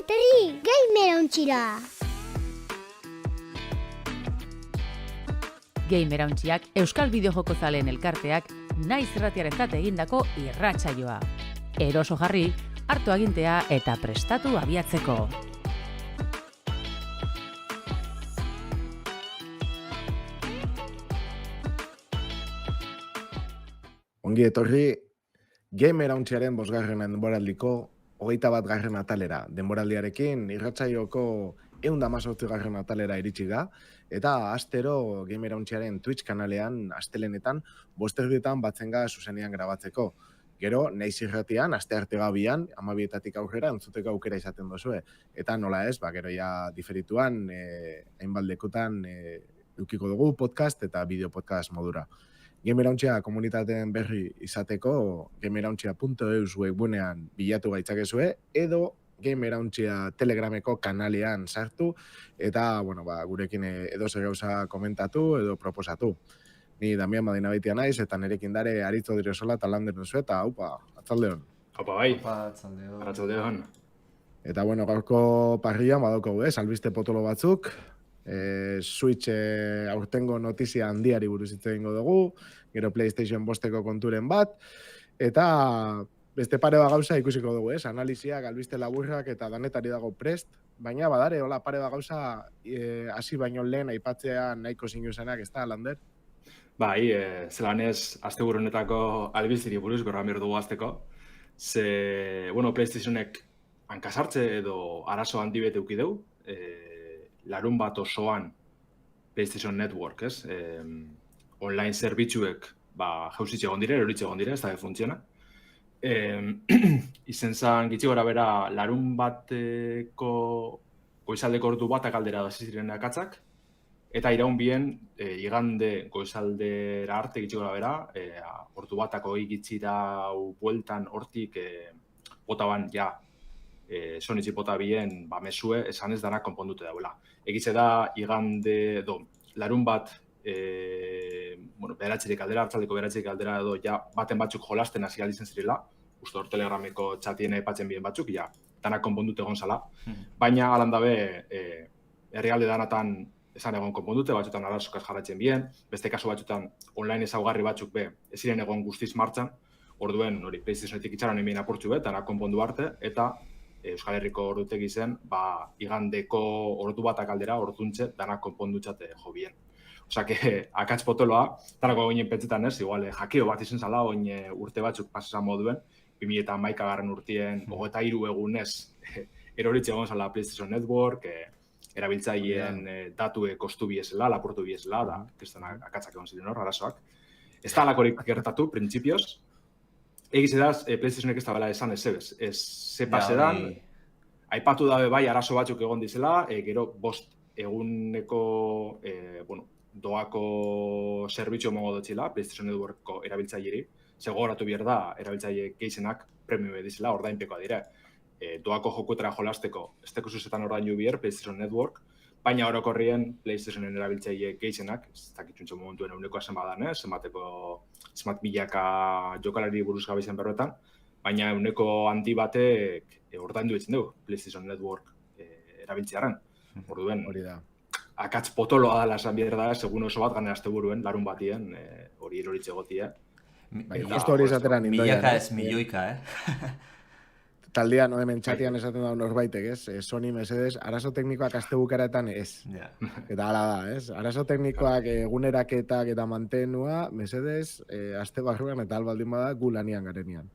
etorri, gamer ontxira! Gamerauntziak Euskal Bideojoko zaleen elkarteak naiz irratiarentzat egindako irratsaioa. Eroso jarri, hartu agintea eta prestatu abiatzeko. Ongi etorri, Gamerauntziaren 5. denboraldiko 21. atalera. Denboraldiarekin irratsaioko 118. atalera iritsi da, eta astero Gamerauntziaren Twitch kanalean astelenetan 5:00 batzen ga zuzenean grabatzeko. Gero, naiz irratian, astearte gabian, 12:00 aurrera entzuteko aukera izaten dozue. Eta nola ez, gero ja diferituan, hainbat lekutan edukiko dugu podcast eta bideo podcast modura. Gamerauntzia komunitateen berri izateko gamerauntzia.eus webgunean bilatu gaitzakezue, edo Gamerauntzia Telegrameko kanalean sartu, eta gurekin edozer gauza komentatu edo proposatu. Ni Damian Madinabeitia naiz, eta nerekin dare Aritzo Diresola eta Lander duzu, eta atzaldeon. Opa, bai. Atzaldeon. Eta gaurko parrian badaukagu, albiste potolo batzuk, Switch aurtengo notizia handiari buruz hitz egingo dugu, gero PlayStation 5 konturen bat, eta beste pare bat gauza ikusiko dugu, analiziak, albiste laburrak eta danetari dago prest, baina badare, hola pare bat gauza hasi baino lehen aipatzea nahiko zinuzenak, ez da, Lander? Bai, zelan ez, asteburu honetako albiziri buruz gorra dugu azteko. Ze, PlayStationek hankasartze edo arazo handi bete uki dugu, larun bat osoan PlayStation Network, ez? Online zerbitzuek jausitxe egon dire, eroritxe egon dire, ez da funtziona. Izen zan, gitzi gora bera, larun bateko goizaldeko ordu batak aldera da ziren akatzak, eta iraun bien, igande goizaldera arte gitzi gora bera, ordu batako gitzira bueltan hortik botaban, ja, sonitzi bota bien, mesue, esan ez dana konpondute dauela. Egitze da, igande, larun bat, beratzerik aldera, hartzaldeko beratzerik aldera edo, ja, baten batzuk jolasten hasi aldizen zirela, uste hor Telegrameko txatien aipatzen bien batzuk, ja, dana konpondute egon zala. Baina, alan dabe, herrialde danatan esan egon konpondute, batzutan arazokaz jarratzen bien, beste kasu batzutan online ezaugarri batzuk be, ez ziren egon guztiz martxan, orduen, PlayStationetik itxaron emien apurtxu be, dana konpondu arte, eta Euskal Herriko ordutegi zen, igandeko ordu batak aldera, orduntxe, dana konpondutxate jo bien. Osa, akatz potoloa, tanako ginen pentsetan ez, igual, jakeo bat izen zala, oin urte batzuk pasesan moduen, 2011 urtien, 23 egunez, eroritxe egon zala PlayStation Network, erabiltzaileen datue kostu biezela, lapurtu biezela, da, kriston akatzak egon ziren hor, arazoak. Ez da alakorik gertatu, printzipioz. Egiz edaz, PlayStationek ez da bela esan ez pasedan, aipatu dabe bai arazo batzuk egon dizela, gero 5 eguneko, doako zerbitzu emongo dutxila, PlayStation Networkko erabiltzaileri, segoratu behar da, erabiltzaile gehienak premium edizela, ordainpekoa dire. Doako jokuetara jolasteko, ez teko zuzetan ordainu behar, PlayStation Network, baina orokorrien PlayStationen erabiltzaile gehienak, ez dakitzuntzo momentuen eguneko zen badan, zenbat milaka jokalari buruz gabizen berroetan, baina eguneko handi batek ordaindu ditzen dugu PlayStation Network erabiltzearen. Orduen, hori da. Akatz potoloa dala esan behar da, segun oso bat gane asteburuen, larun batien, hori eroritze gotia. Justo hori esateran indoian. Milaka ez milioika, Taldean, hemen txatian esaten da norbaitek, ez? Sony, Mercedes, arazo teknikoak astebukaretan ez. Eta hala da, ez? Arazo teknikoak eguneraketak eta mantenua, Mercedes, aste barruan eta albaldin bada gu lanian garenian.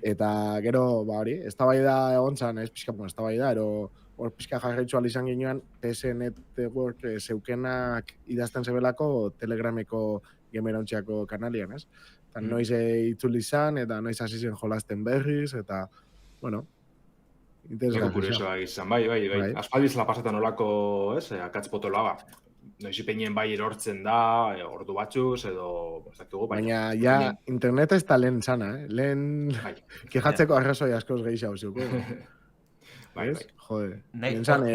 Eta gero, hori, eztabaida egon zan, ez pixka, eztabaida, hor pixka jarraitzu izan ginean, PS Network zeukenak idazten zebelako Telegrameko Gamerauntziko kanalian, ez? Eta noiz itzuli izan, eta noiz hasi zen jolasten berriz, eta Eko kuriosoa izan, bai. Aspaldiz la pasetan olako, akatz potoloa, noiz ipenien bai erortzen da, ordu batzuz, edo, ez dakigu, baina, ja, internet ez da lehen zana, lehen kejatzeko arrazoi askoz gehiago zuk, Bai. Jode. Lehen esan.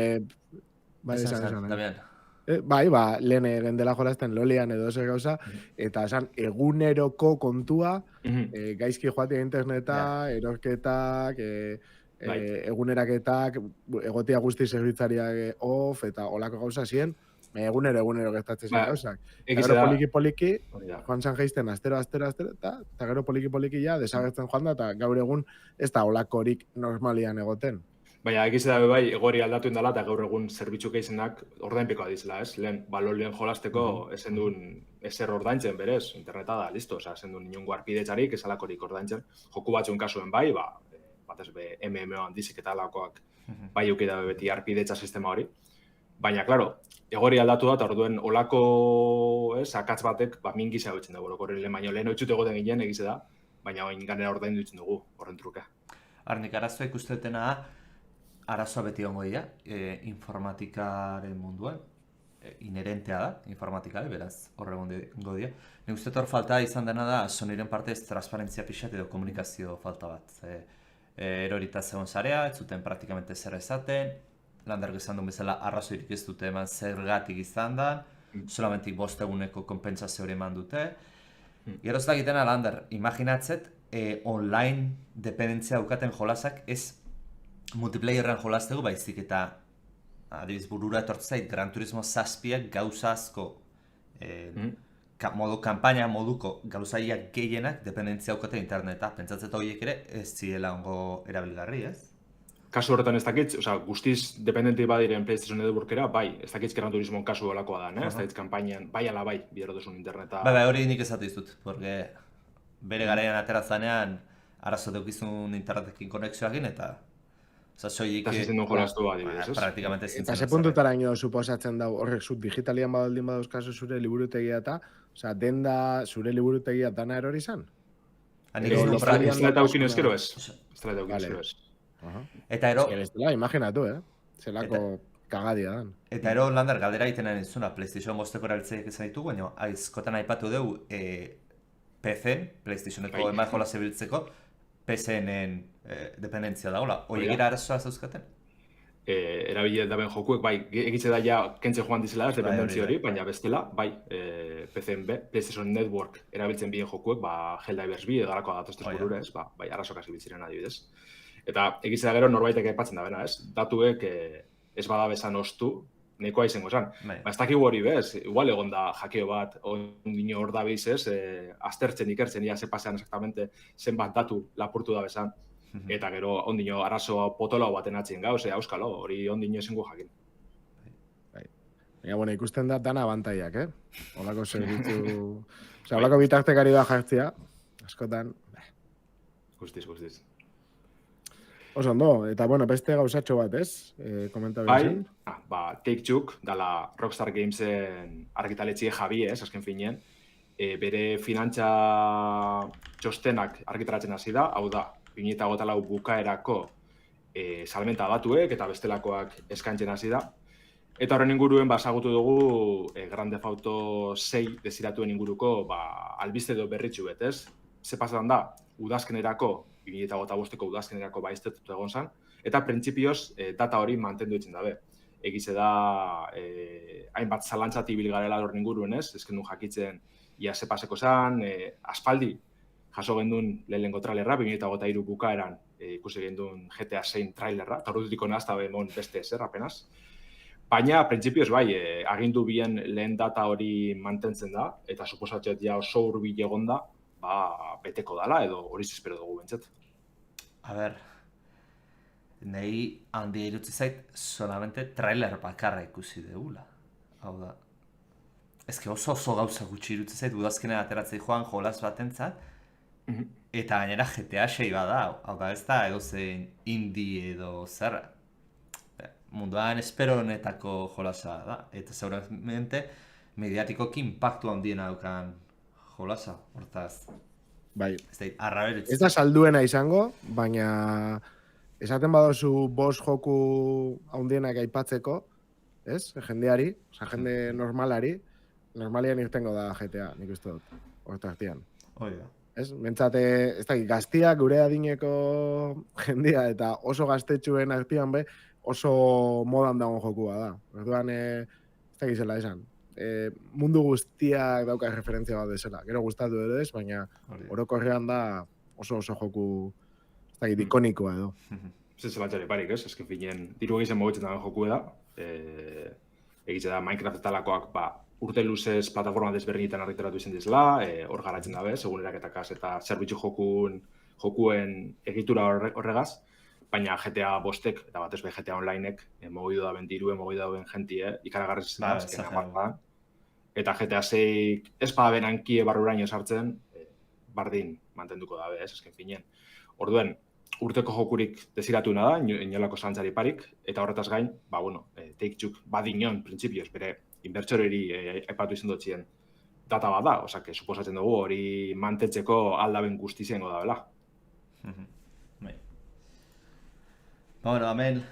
Lehen gendela jolazten lolian edo zer gauza, eta esan eguneroko kontua, gaizki joatea interneta, erorketak, eguneraketak, egotia guzti zerbitzariak off, eta olako gauza ziren, egunero gertatzen ziren gauzak. Eta gero poliki-poliki, joan zan geizten astero, eta gero poliki-poliki ja, desagertzen joan da, eta gaur egun ez da olakorik normalian egoten. Baina, egiz da bai, egori aldatu indala, eta gaur egun zerbitzuk eizenak ordainpekoa dizela, ez? Lehen, balolien jolasteko esen duen ezer ordaintzen berez, interneta da, listo, esen duen inongo arpidetzarik, esalakorik ordaintzen. Joku batzuen kasuen bai, batez be MMO handizik eta alakoak bai eukida beti arpidetza sistema hori. Baina, klaro, egori aldatu da, eta orduen olako akatz batek, min gisa betzen dugu, orokorren lehen oitzut egoten ginen egize da, baina oin ganera ordaindu ditzen dugu, horren truke. Arnik, arazoa ikustetena arazoa beti ongo dira, informatikaren munduan, inherentea da, informatikari, beraz, horregon dira. Nik uste hor falta izan dena da, Sonyren partez transparentzia pixat edo komunikazio falta bat. Erorita zegoen zarea, ez zuten praktikamente zer esaten, Landark izan duen bezala arrazoirik ez dute eman zergatik izan da, solamentik 5 eguneko konpentsazio hori eman dute. Geroz da egitena, Landar, imaginatzet, online dependentzia daukaten jolasak ez multiplayerren jolastegu baizik eta adibiz burura etortzait Gran Turismo 7 gauza asko modu kanpaina moduko gauzaiak gehienak dependentzia daukaten interneta. Pentsatzet horiek ere ez ziela ongo erabilgarri, ez? Kasu horretan ez dakitz, guztiz dependenti badiren PlayStation Networkera, bai, ez dakitz Gran Turismo kasu olakoa da, ez dakitz kanpainan, bai ala bai, biderotuzun interneta. Bai, hori nik ezatu izut, porque bere garaian aterazanean arazo deukizun internetekin konexioakin eta soilik... Eta zizten duen jolastu adibidez, ez? Praktikamente zintzen. Eta ze puntutara ino suposatzen dau horrek zut digitalian badaldin badauzkazu zure liburutegia eta, denda zure liburutegia dana erori izan? Estreleta aukin ezkero ez. Estreleta aukin ezkero ez. Eta ero... Imaginatu, zelako kagadia dan. Eta ero, Landar, galdera egiten nahi zuna, PlayStation 5 erabiltzeiak izan ditugu, baina aizkotan aipatu dugu PC-en, PlayStationeko emar jola zebiltzeko, PC-enen dependentzia dagoela. Oiegira arazoa zauzkaten? Erabile daben jokuek, bai, egitze da ja kentze joan dizela ez dependentzia hori, baina bestela, bai, PC-en PlayStation Network erabiltzen bien jokuek, Helldivers 2 edalakoa datoztez burura ez, bai, arazoak hasi bitziren adibidez. Eta egitze da gero norbaitek aipatzen da bena, ez? Datuek ez bada bezan ostu, nahikoa izango zen. Ez dakigu hori bez, igual egon da jakeo bat, ondino hor da biz ez, aztertzen ikertzen, ia ze pasean exactamente zenbat datu lapurtu da bezan. Eta gero ondino arazoa potola baten atzien gauz, auskalo, hori ondino ezingo jakin. Baina, ikusten da dana abantaiak, Olako zerbitzu... Olako bitartekari da jartzea, askotan... Guztiz. Oso ondo, eta beste gauzatxo bat, ez? Komenta behar Take-Two, dala Rockstar Gamesen argitaletxie jabi, azken finean, bere finantza txostenak argitaratzen hasi da, hau da, 2024 bukaerako salmenta datuek eta bestelakoak eskaintzen hasi da. Eta horren inguruen basagutu dugu Grand Theft Auto 6 desiratuen inguruko albiste edo berritxu bet, ez? Ze pasan da, udazkenerako, 2025ko udazkenerako baiztetutu egon zan, eta printzipioz data hori mantendu ditzen dabe. Egize da, hainbat zalantzati ibil garela horren inguruen, ez? Ezken du jakitzen ia ze paseko zan, aspaldi jaso gendun lehenengo trailerra, 2023 bukaeran ikusi gendun GTA 6 trailerra, eta horretutik honazta behemon beste ezer, apenas. Baina, printzipioz bai, agindu bien lehen data hori mantentzen da, eta suposatxet ja oso hurbil egon da, beteko dala, edo hori espero dugu bentzat. A ber, nahi handia irutzi zait, solamente trailer bakarra ikusi degula. Hau da, ezke oso gauza gutxi irutzi zait, udazkenean ateratzei joan jolaz batentzat, eta gainera GTA 6 bada, hau da ez da edozein indie edo zer. Munduan espero honetako jolasa da, eta seguramente mediatikoki impactu handiena daukan jolasa, hortaz. Bai. Ez da salduena izango, baina esaten badozu 5 joku handienak aipatzeko, ez? Jendeari, jende normalian irtengo da GTA, nik uste dut, hortartian. Hoi da. Ez? Bentsate, ez da, gaztiak gure adineko jendea eta oso gaztetxuen artean oso modan dagoen jokua da. Orduan, ez da gizela esan. Mundu guztiak dauka referentzia bat desela. Gero gustatu edo ez, baina orokorrean da oso joku ikonikoa edo. zelantxari parik, ez? Ezken finen, diru egizien mogitzen dagoen joku da. Egitze da Minecraft talakoak, urte luzez plataforma desberdinetan argitaratu izan dizela, hor garatzen dabe, segun eraketakaz eta zerbitzu jokuen egitura horregaz, baina GTA bostek, eta batez be GTA Onlinek, mogidu daben dirue, mogidu daben jentie, ikaragarri zen eta GTA 6 ez berankie barruraino sartzen, bardin mantenduko dabe, ez ezken finen. Orduen, urteko jokurik desiratuena da, inolako zantzari parik, eta horretaz gain, Take-Two badinon, printzipioz, bere inbertsoreri aipatu izan dotzien data bat da, osake, suposatzen dugu hori mantetzeko aldaben guztizengo da, bela. Hemen,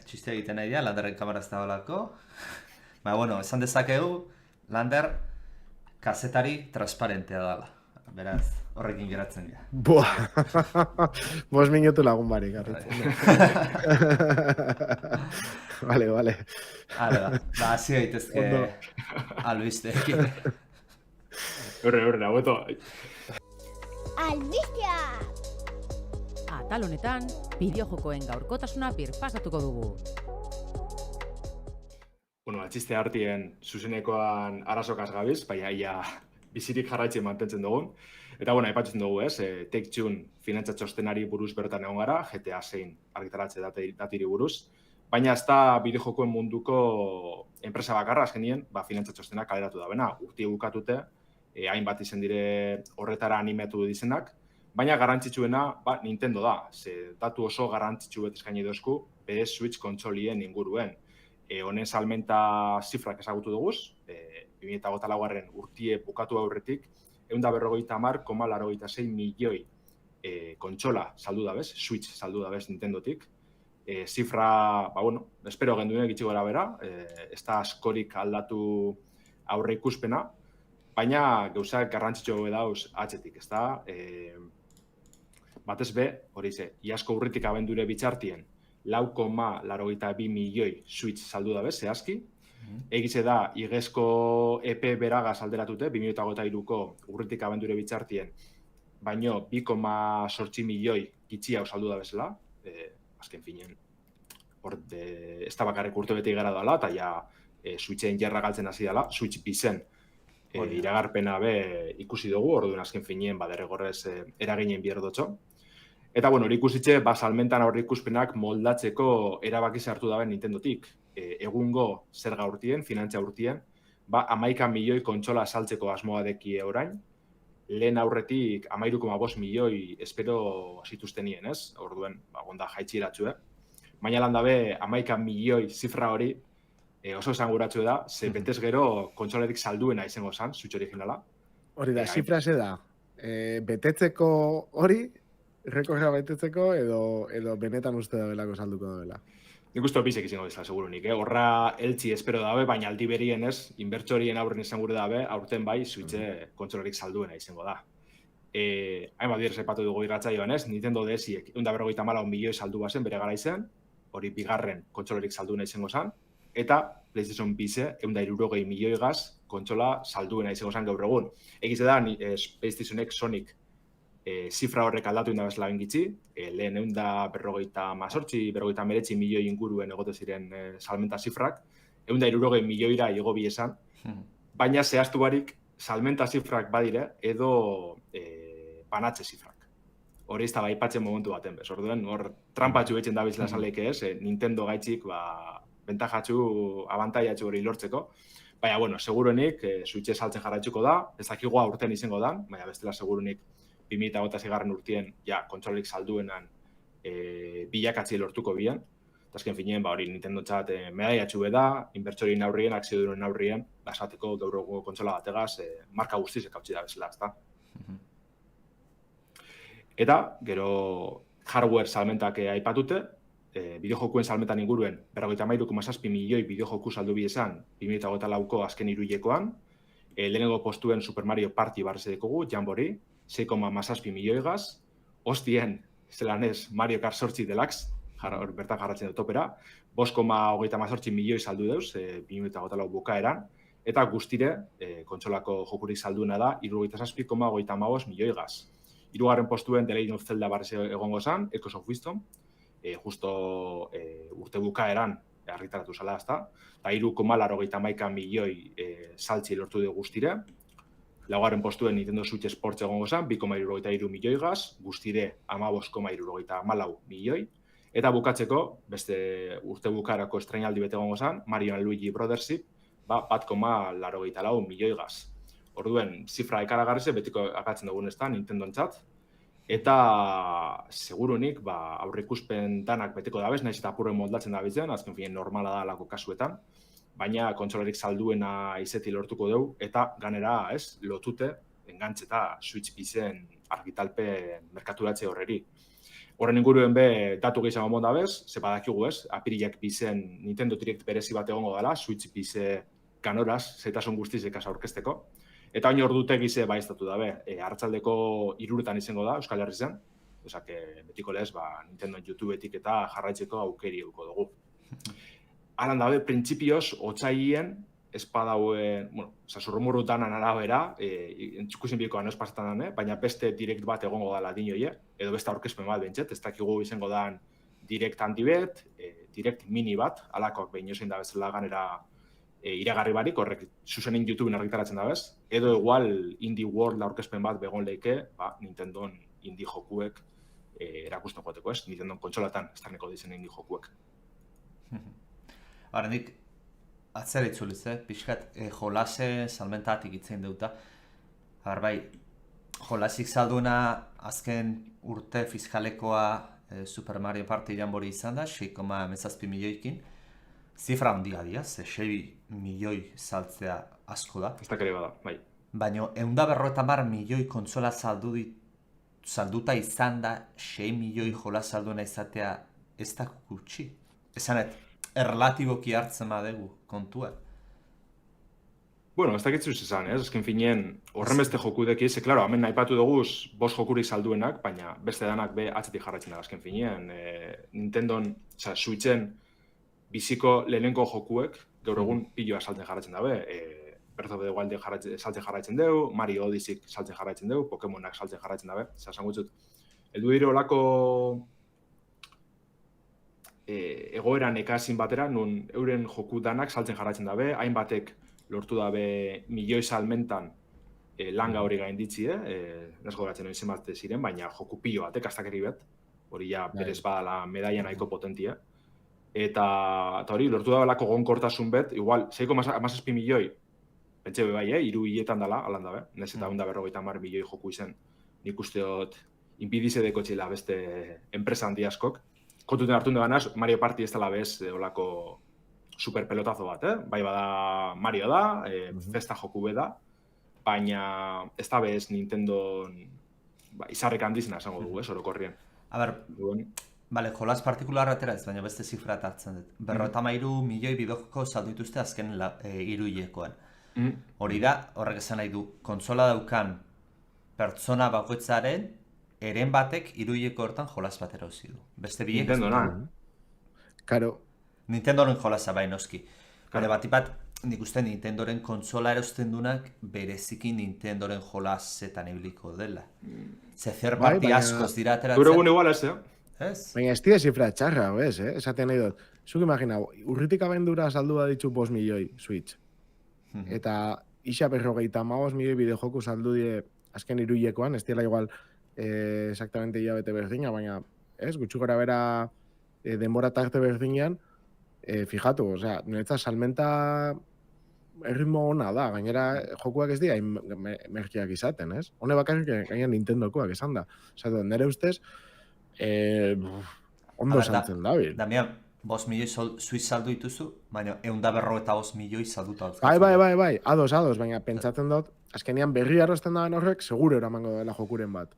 txistea egiten nahi da, Landerren kamara ez da olako. Esan dezakegu, Lander kazetari transparentea dela. Beraz, horrekin geratzen dira. Buah, 5 minutu lagun barik. Vale. Hala, hasi gaitezke albisteekin. Horre, agueto. Albistea! Atal honetan, bideojokoen gaurkotasuna birpasatuko dugu. Txiste hartien zuzenekoan arazokaz gabiz, baina ia bizirik jarraitzen mantentzen dugun. Eta, aipatzen dugu, ez? Take-Two finantza txostenari buruz bertan egon gara, GTA 6 argitaratze datiri buruz. Baina ez da bideojokoen munduko enpresa bakarra azkenien, finantza txostena kaleratu da bena. Urti bukatute, hainbat izen dire horretara animatu dizenak. Baina garrantzitsuena Nintendo da. Ze datu oso garrantzitsu bet eskaini dozku, PS Switch kontsolien inguruen. Honen salmenta zifrak ezagutu duguz, 2008 urtie bukatu aurretik, 150,86 milioi kontsola saldu dabez, Switch saldu dabez Nintendotik. Zifra, espero genduenek itxi gora bera, ez da askorik aldatu aurre ikuspena, baina gauzak garrantzitsu dauz atzetik, ez da? Batez be, hori ze, iasko urritik abendure bitxartien, 4,82 milioi Switch saldu dabe, zehazki. Egize da, igezko EP beragaz alderatute, 2023ko urritik abendure bitxartien, baino 2,8 milioi gitxi hau saldu dabezela. Azken finen, ez da bakarrik urte beti gara dela, eta ja Switchen jarra galtzen hasi dela, Switch bizen iragarpena be ikusi dugu, orduan azken finen derregorrez eraginen bierdotxo. Eta, hori ikusitxe, salmentan aurre ikuspenak moldatzeko erabaki hartu daben Nintendotik. Egungo zerga urtien, finantza urtien, 11 milioi kontsola saltzeko asmoa deki orain, lehen aurretik 13,5 milioi espero zituztenien, ez? Orduen, gonda jaitxiratxue. Baina lan dabe, 11 milioi zifra hori oso esanguratxue da, ze betez gero kontsolarik salduena izango zan, Switch originala. Hori da, zifra ze da, betetzeko hori, rekorra betetzeko edo benetan uste da belako salduko da bela. Nik uste bizek izango dizela, segurunik. Horra eltsi espero dabe, baina aldi berien ez, inbertsorien aurren izan gure dabe, aurten bai, Switche kontsolarik salduena izango da. Hainbat direz epatu dugu irratzaioan ez, Nintendo DS-iek 154 milioi saldu bazen bere gara izan, hori bigarren kontsolarik salduena izango zen, eta PlayStation bize 160 milioi gaz kontsola salduena izango zen gaur egun. Egize da, PlayStationek Sonic zifra horrek aldatu indabezela bengitzi, lehen 158 milioi inguruen egote ziren salmenta zifrak, 160 milioira igo biesan, baina zehaztu barik salmenta zifrak badire edo banatze zifrak. Hori ez da baipatzen momentu baten bez. Orduen, hor trampatxu betzen dabizela saleke ez, Nintendo gaitxik bentajatxu, abantaiatxu hori lortzeko. Baina, seguruenik, Switche saltzen jarraitzuko da, ez dakigua urten izango da, baina bestela seguruenik 2008 urtien, kontsolorik salduenan bilakatzi lortuko bian. Azken finean, hori Nintendo txat medaiatxu da, inbertsorien aurrien, akziodunen aurrien, esateko gaur egungo kontsola bategaz, marka guztizek hautsi da bezala, ezta. Eta, gero hardware salmentak aipatute, bideojokuen salmentan inguruen, 53,7 milioi bideojoku saldu biesan 2008ko azken iruilekoan, lehenengo postuen Super Mario Party barreze dekogu, Jamboree, 6,7 milioi gaz, hostien, zelanez Mario Kart 8 Deluxe, bertan jarratzen dut topera, 5,38 milioi saldu deuz, 2008 bukaeran, eta guztire, kontsolako jokurik salduena da, 67,35 milioi gaz. Hirugarren postuen The Legend of Zelda barreze egongo zan, Echoes of Wisdom, justo urte bukaeran argitaratu zala, ezta? Eta 3,81 milioi saltzi lortu dugu guztire. Laugarren postuen Nintendo Switch Sports egongo zen, 2,73 milioi gaz, guztire 15,74 milioi. Eta bukatzeko, beste urte bukaerako estrainaldi bete egongo zen, Mario & Luigi Brothership, 1,84 milioi gaz. Orduen, zifra ekaragarrize, betiko akatzen dugun ez da, Nintendo-entzat. Eta segurunik, aurreikuspen danak beteko dabez, nahiz eta apurren moldatzen dabitzen, azken finen normala da alako kasuetan. Baina kontsolarik salduena izeti lortuko dugu, eta ganera, lotute, engantzeta Switch bizen argitalpe merkaturatze horreri. Horren inguruen datu gehiago mon dabez, ze badakigu apirilak bizen Nintendo Direct berezi bat egongo dela, Switch bize ganoraz, zetasun guztiz ekasa aurkezteko. Eta baina ordute gize baiztatu dabe, hartzaldeko 3 izango da, Euskal Herri zen, osak, betiko lez, Nintendo YouTubetik eta jarraitzeko aukeri euko dugu. Alan dabe, printzipioz, otsaien, espadauen, zurrumurru danan arabera, entzukusin bikoan ez pasatan dane, baina beste direct bat egongo dala dinoie, edo beste aurkezpen bat bentset, ez dakigu izango dan direct handi bet, direct mini bat, alakoak behin jozein da bezala ganera iragarri barik, horrek zuzenin YouTubeen argitaratzen da bez, edo igual Indie World aurkezpen bat begon leike, Nintendon indie jokuek erakusten joateko ez, Nintendon kontsolatan estarneko dizen indie jokuek. Nik atzera itzuliz, pixkat jolase salmentatik itzen deuta. Bai, jolasik salduena azken urte fiskalekoa Super Mario Party jambori izan da, 6,17 milioikin. Zifra handia dira, 6 milioi saltzea asko da. Ez da kere bada, bai. Baina 150 milioi kontsola salduta izan da 6 milioi jola salduena izatea ez da gutxi. Esanet, erlatiboki hartzen badegu kontua. Bueno, ez dakitzuz izan, ezken finien horren beste jokudeki, ze, klaro, hemen aipatu duguz 5 jokurik salduenak, baina beste danak atzetik jarraitzen da azken finien. Nintendon, Switchen biziko lehenengo jokuek, gaur egun piloa saltzen jarraitzen dabe. Breath of the Wild saltzen jarraitzen dugu, Mario Odyssey saltzen jarraitzen dugu, Pokemonak saltzen jarraitzen dabe. Esan gutzut, heldu dire olako egoeran ekazin batera, nun euren joku danak saltzen jarraitzen dabe, hainbatek lortu dabe milioi salmentan langa hori gainditzi, nesko geratzen hori zenbat ziren, baina joku pilo batek astakeri bet, hori ja berez badala medaia nahiko potentia. Eta hori, lortu dabeelako gonkortasun bet, igual, 6,17 milioi, pentsa bai, 3 hiletan dala, alan dabe, nez eta 150 milioi joku izen, nik usteot, inpidize deko txila beste enpresa handi askok. Kontuten hartun duganaz, Mario Party ez dela bez olako super pelotazo bat, Bai bada Mario da, festa joku be da, baina ez da bez Nintendo izarrek handizena esango dugu, orokorrien. A ber, bale, jolas partikularra atera ez, baina beste zifra hartzen dut. 53 milioi bidojoko saldu dituzte azken 3 hilekoan. Hori da, horrek esan nahi du, kontsola daukan pertsona bakoitzaren eren batek 3 hileko hortan jolas bat erauzi du. Beste biek ez Nintendo Karo. Nintendoren jolasa bai noski. Bale, batipat, nik uste Nintendoren kontsola erosten dunak bereziki Nintendoren jolasetan ibiliko dela. Ze zer parti askoz dira ateratzen. Gure egun igual ez, Ez? Baina ez dira zifra txarra, ez, esaten nahi dut. Zuk imagina, urritik abendura saldu baditu 5 milioi Switch. Eta isa 55 milioi bideojoku saldu die azken 3 hilekoan, ez dira igual exactamente hilabete berdina, baina ez, gutxi gora bera denbora tarte berdinean, fijatu, osea, niretzat salmenta erritmo ona da, gainera jokuak ez dira merkiak izaten, ez? Hone bakarrik gaina Nintendokoak esan da. Osea, nire ustez, ondo saltzen dabil. Damian, 5 milioi Switch saldu dituzu, baina 155 milioi salduta dauzkatzen. Bai, ados, baina pentsatzen dut, azkenean berri arrosten daben horrek, seguro eramango dela jokuren bat.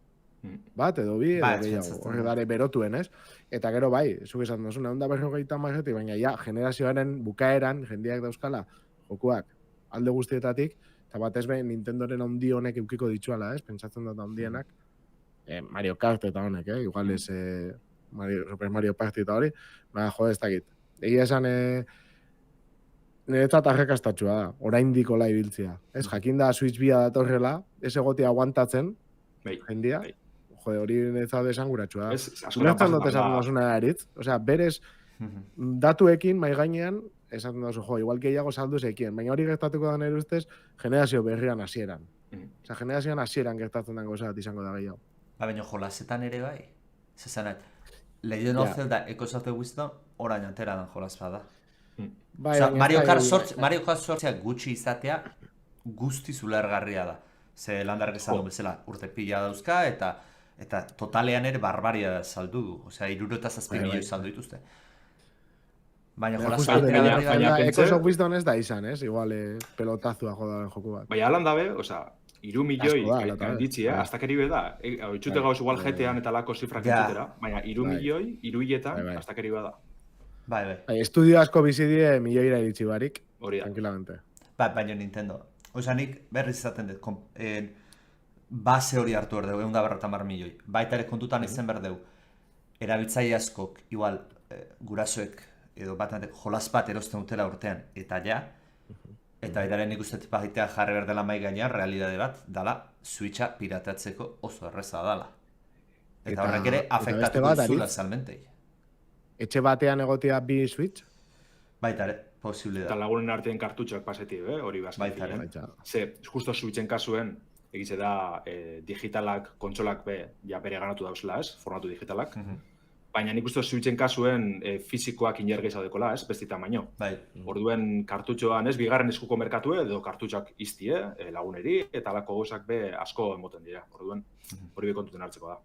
Bat, edo bi, edo gehiago, horre dare berotuen, ez? Eta gero bai, zuk esan duzuna, 150 baina ja, generazioaren bukaeran, jendeak dauzkala, jokuak alde guztietatik, eta batez behin Nintendoren handi honek eukiko ditzuala, ez? Pentsatzen dut handienak, Mario Kart eta honek, igual ez Super Mario Party eta hori, ez dakit. Egia esan, niretzat arrakastatxua da, oraindik hola ibiltzea. Ez, jakinda Switch bia datorrela, ez egotea aguantatzen, jendia, jode, hori nezaude esanguratsua da. Ez, askotan Ulertzen dut pasatzen esaten da. dozuna eritz, osea, berez datuekin mai gainean esaten dozu, jo, igual gehiago saldu zekien, baina hori gertatuko da nire ustez generazio berrian hasieran. Osea, generazioan hasieran gertatzen den gauza bat izango da gehiago. Ba, baina jolasetan ere bai. Zezanak, Legend of Zelda Echoes of the Wisdom orain atera den jolas bada. Bai, Osea, baina Mario ez da- Kart 8 gutxi izatea guztiz ulergarria da. Ze landarrek esan du bezala urte pila dauzka eta totalean ere barbaria saldu du. Osea, 67 Bai, milioi saldu dituzte. Baina Baina jolas justo bat baina- berri baina da. pentsa- Echoes of Wisdom ez da izan, ez? Igual pelotazua jodaren joku bat. Baina alan dabe, osea, 3 milioi Asko da, lata, gainditzi, bai. astakeri be da. Itxute Bai, gauz igual bai, GTA-an eta lako zifrak Ja. entzutera, baina 3 Bai. milioi, 3 hiletan, Bai, bai. astakeri be da. Bai. Estudio asko bizi die milioira iritsi barik, Hori da. tranquilamente. Baina Nintendo. Osea, nik berriz izaten dut, base hori hartu behar dugu, 150 milioi. Baita ere kontutan izen behar dugu. Erabiltzaile askok, igual, gurasoek, edo batetik jolas bat erosten dutela urtean, eta ja, eta baita ere nik uste tipagitea jarri behar dela mai gainean, realidade bat, dala, Switcha pirateatzeko oso erreza dala. Eta Eta- horrek ere eta beste afektatuko bat, zula Aritz? salmentei. Etxe batean egotea bi Switch? Baita ere, posible Eta da. lagunen artean kartutxoak paseti, hori Baita bazkati. ere. Baita. Ze, justo Switchen kasuen, egize da, digitalak, kontsolak ja bere ganatu dauzela, ez? Formatu digitalak. Baina nik uste Switchen kasuen fizikoak inergei zaudekola, ez? Besti tamaino. Bai. Orduen kartutxoan, ez? Bigarren eskuko merkatu edo kartutxak iztie, laguneri, eta alako gauzak be asko emoten dira. Orduen, hori be kontuten hartzeko da.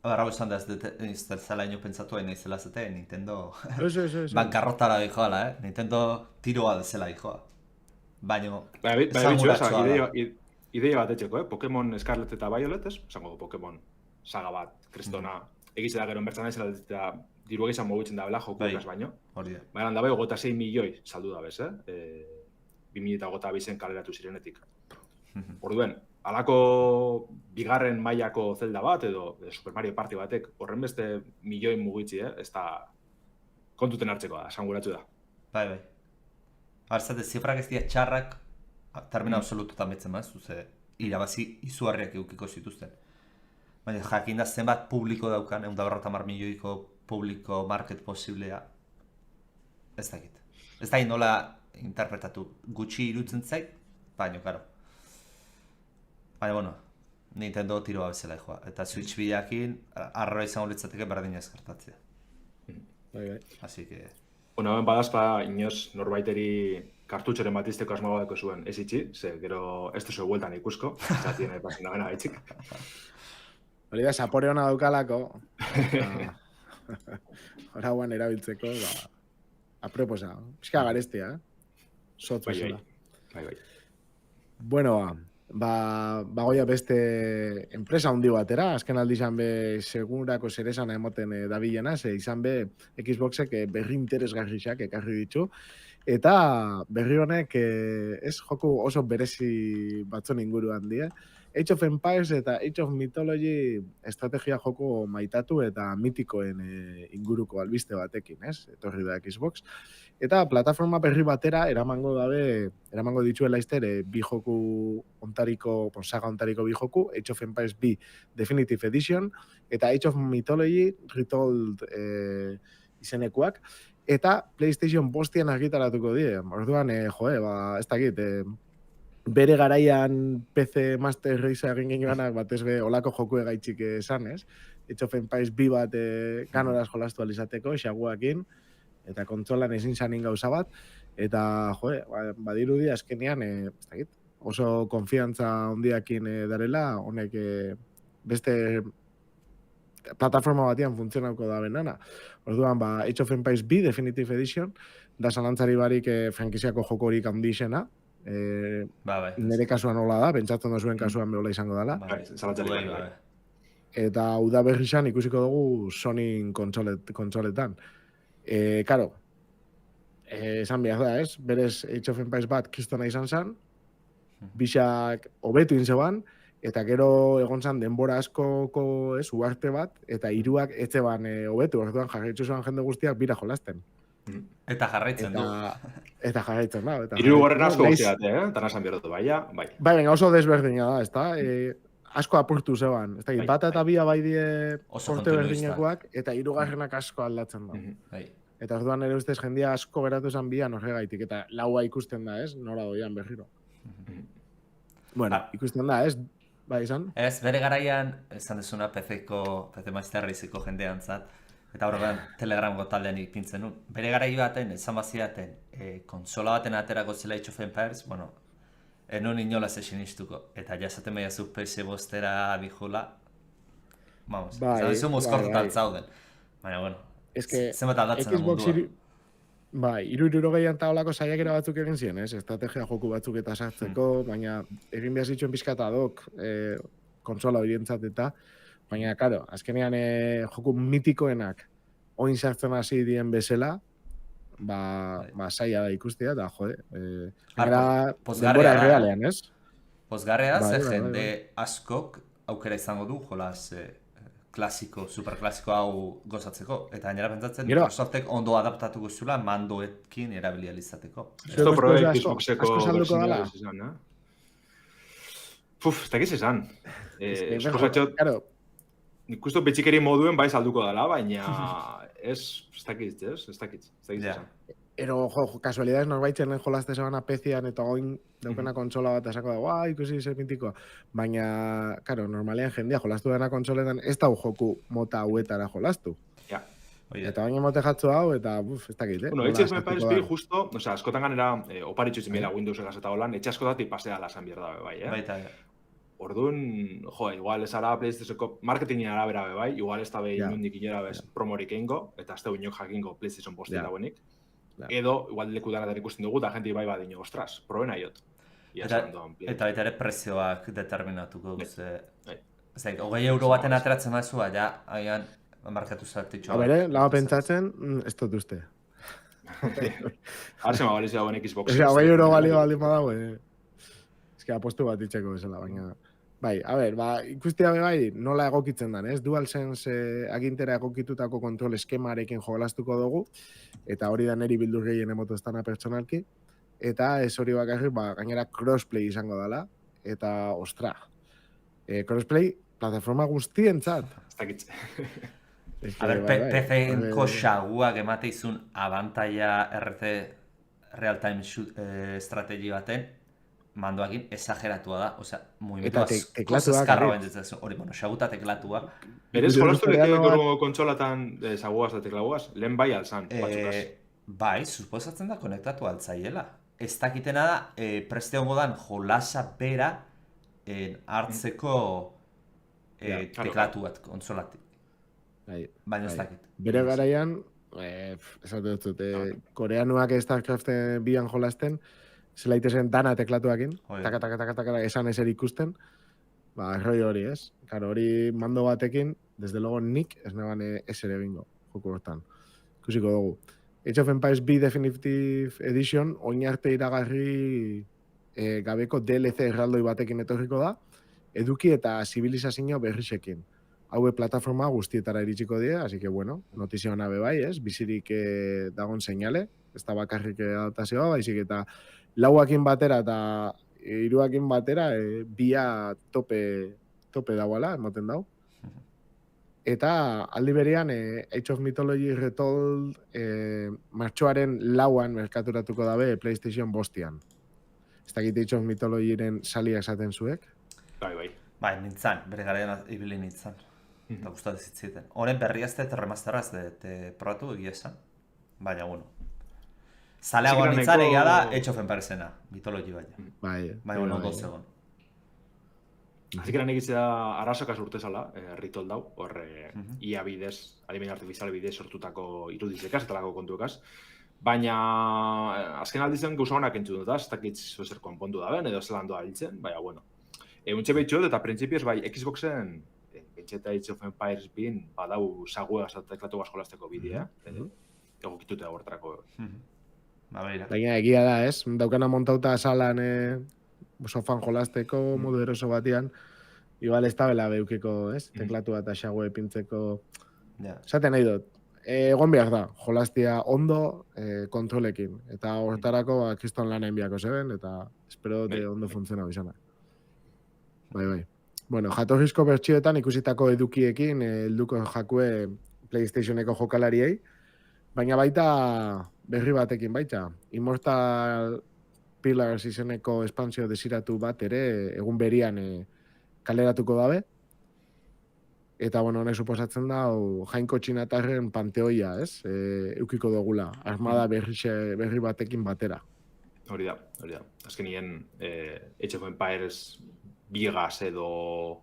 Barra esan da ez zela ino pentsatu nahi zela zete, Nintendo Ez. bankarrotara dijoala, Nintendo tiroa dezela dijoa. Baina, Baina bitxo, esanguratsua da. ideia bat etxeko, Pokemon Scarlet eta Violet, ez? Esango du Pokemon saga bat, kristona. Egize da gero bertzen naizela eta diru egizan mugitzen da bela, joku Bai. ikaz baino. Hori da. Baina dabe, 26 milioi saldu da bez, 2022 kaleratu zirenetik. Orduen, halako bigarren mailako Zelda bat edo Super Mario Party batek horren beste milioi mugitzi, ez da kontuten hartzeko da, esanguratu da. Bai. Arzate, zifrak ez dira txarrak, termina absolututan betzen mazu, ze irabazi izugarriak eukiko zituzten. Baina jakin da zenbat publiko daukan, 150 milioiko publiko market posiblea, ez dakit. Ez dakit nola interpretatu, gutxi irutzen zait, baina, karo. Baina, bueno, Nintendo tiroa bezala joa. Eta Switch bilakin, arroa izango litzateke berdina eskartatzea. Bai. Así que... Bueno, hemen badazpa inoz norbaiteri kartutxoren bat izteko asmoa badeko zuen ez itxi, ze gero ez duzu bueltan ikusko, zatien pasina gana gaitxik. Hori da, zapore hona daukalako. Horauan erabiltzeko, aproposa. Pixka garestia, Sotz Bai, bezala. bai. Bueno, bagoia beste enpresa handi batera, azken aldi izan be segurako zeresana emoten dabilena, ze izan be Xboxek berri interesgarriak ekarri ditu, eta berri honek ez joku oso berezi batzon inguruan die. Age of Empires eta Age of Mythology estrategia joko maitatu eta mitikoen inguruko albiste batekin, ez? Etorri da Xbox. Eta plataforma berri batera eramango dituela izter bi joku ontariko, saga ontariko bi joku, Age of Empires 2 Definitive Edition eta Age of Mythology Retold izenekuak. Eta PlayStation 5 argitaratuko die. Orduan, ez dakit, bere garaian PC Master Race egin ginganak batez be olako joku egaitxik esan, ez? Age of Empires 2 bat kanoraz jolastu alizateko, xaguakin, eta kontsolan ezin zanin gauza bat, eta, badirudi azkenean, ez dakit, oso konfiantza hondiakin darela, honek beste plataforma batian funtzionauko da benana. Orduan, Age of Empires 2 Definitive Edition, da zalantzari barik frankiziako jokorik handixena, nire kasuan hola da, pentsatzen duzuen kasuan behola izango dela. Zalantzari bai. Eta udaberrizan ikusiko dugu Sony kontsoletan. Karo, esan behar da, ez? Berez Age of Empires bat kristona izan zen, bixak hobetu inzeban, eta gero egon zen denbora askoko uarte bat, eta hiruak etzeban hobetu, orduan jarraitzu zuen jende guztiak bira jolasten. Eta jarraitzen du. Eta jarraitzen da. Hiru gorren asko guztiat, eta nasan behar dut, bai. Bai, venga, oso desberdina da, ezta? asko apurtu zeban. Ez dakit, Bai, bat eta bai. bia bai die Oso porte kontinuistak. berdinekoak, eta hirugarrenak asko aldatzen da. Bai. Eta orduan ere ustez jendia asko geratu zen bian horregaitik, eta laua ikusten da, ez? Nora doian berriro. Bueno, Ah. ikusten da, ez? Bai, izan? Ez, bere garaian, esan dezuna PC maizterriziko jendean zat, eta horregan Telegramgo taldean ipintzen nun. Bere garai baten, esan bazidaten, konsola baten aterako zela Age of Empires, bueno, enun inolaz esin istuko. Eta jasaten maiazu PS bostera dijola, vamos, Bai, esan dizu mozkortuta bai. zauden. Baina, bueno, Ez que zenbat aldatzen da Xbox mundua. Bai, 360 eta olako saiakera batzuk egin ziren, ez? Estrategia joku batzuk eta sartzeko, baina egin behar zituen pixka eta adok konsola horientzat eta, baina, karo, azkenean joku mitikoenak oin sartzen hasi dien bezala, ba saia da ikustea, da, jode, gara pozgarria denbora da. errealean, ez? Pozgarrea, Bai, ze bai, bai, jende askok aukera izango du jolas klasiko, superklasiko hau gozatzeko. Eta gainera pentsatzen, Gero- Microsoftek ondo adaptatuko zula mandoekin erabili izateko. Esto Zuek probe asko- Xboxeko asko salduko dela? versioa izan, ez dakiz esan. Ez que, Esposatxot, Claro, nik uste betxikeri moduen bai salduko dela, baina ez dakit, ez dakit Ja. esan. ero, kasualidades norbaitzen jolazte zebana PC-an eta oin daukena kontsola bat esako da, guau, ikusi zer pintikoa. Baina, karo, normalean jendia jolastu dena kontsoletan ez dau joku mota hauetara jolastu. Ja. Oie, Eta baina mote jatzu hau, eta ez dakit, Bueno, nola Age of eskatuko Empires da. bi justo, askotan ganera oparitxu zimela Windows egaz eta holan, etxe askotatik pasea lasan bierda bai, baita, Orduan, igual ez ara PlayStationko marketingin arabera be bai, igual ez da behin Ja. nundik inora bez promorik egingo, eta ez da uinok jakingo PlayStation posti Ja. dagoenik. Ja. Edo, igual leku danatar ikusten dugu, eta jenti bai badino, ostras, proben aiot. Ia esan doan, eta baita ere prezioak determinatuko Bai. ze... Bai. Zait, 20 euro baten ateratzen mazu, ja, haian, markatu zartitxo. A bere, laga pentsatzen, ez dut uste. Arse ma balizia dagoen Xbox. Ez que, 20 euro balio baldin badago, Ez que, apostu bat itxeko bezala, baina... Bai, a ber, ikustea be bai, nola egokitzen dan, ez? DualSense agintera egokitutako kontrol eskemarekin jolastuko dugu, eta hori da neri bildur gehien emotu estana pertsonalki, eta ez hori bakarrik, gainera crossplay izango dela, eta, ostra, crossplay plataforma guztientzat. Ez dakit. Ez que, A ber, bai, bai. PC-enko xaguak emate izun abantaia RT real-time estrategi baten, mandoakin exageratua da, osea, mugimendu Eta asko teklatuak, azkarra bai. bentzitzen, hori, bueno, xaguta teklatua, Berez, Gure jolastu leke historiano bat- gero kontsolatan zaguaz eta teklaguaz, lehen bai alzan, batzukaz. bai, suposatzen da konektatu altzaiela. Ez dakitena da, preste hongo dan jolasa bera hartzeko Ja, claro, teklatu bat kontsolatik. Bai. Baina ez Bai. dakit. Bere garaian, esatu dut, koreanuak Starcraft bian jolasten, zela itezen dana teklatuakin, Hoi. taka, esan ezer ikusten, erroi hori, ez? Karo, hori mando batekin, desde luego nik ez neban ezer egingo, joku hortan. Ikusiko dugu. Age of Empires B Definitive Edition, oin arte iragarri gabeko DLC erraldoi batekin etorriko da, eduki eta zibilizazio berrisekin. Haue plataforma guztietara iritsiko die, así que bueno, notizia hona be bai, ez? Bizirik dagon seinale, ez da bakarrik adaptazioa, baizik eta lauakin batera eta hiruakin batera bia tope dagoela, ematen dau. Eta aldi berean Age of Mythology Retold martxoaren lauan merkaturatuko dabe PlayStation bostian. Ez dakit Age of Mythologyren salia esaten zuek. Bai. Bai, nintzan, bere garaian ibili nintzan. Eta gustatu zitziten. Horen berria ez dut remasterra ez dut probatu egia esan. Baina, bueno. Zaleagoa Txikiraneko- nintzan egia da Age of Empiresena, mitologi baina. Bai, Baina, bueno, ondo zegoen. Azik eran egitzea arrasokas urtezala, Ritold dau, hor ia bidez, adimen artifizial bidez sortutako irudizekaz, eta lako kontuekaz. Baina, azken aldizen gauza honak entzun dut, ez dakit zer konpontu da ben, edo zelan doa biltzen, baina, bueno. Untxe behitxot, eta printzipioz, bai, Xboxen, pentsa Age of Empires bin, badau sagua teklatu baskolazteko bidea, egokituta horretarako. Ba, beira. Baina egia da, ez? Daukana montauta salan sofan jolasteko modu eroso batian, igual ez da bela beukiko, ez? Teklatu eta xague pintzeko. Ja. Zaten nahi dut, egon behar da, jolastia ondo kontrolekin. Eta hortarako kriston lan egin biako zeben, eta espero dute Bai, ondo bai. funtziona bizana. Bai. Bueno, jatorrizko bertsioetan ikusitako edukiekin helduko jakue PlayStationeko jokalariei, baina baita berri batekin baita. Immortal Pillars izeneko espansio desiratu bat ere egun berian kaleratuko dabe. Eta, bueno, honek suposatzen da, jainko txinatarren panteoia, ez? Eukiko dugula, armada berri batekin batera. Hori da. Azkenien, Age of Empires bigaz edo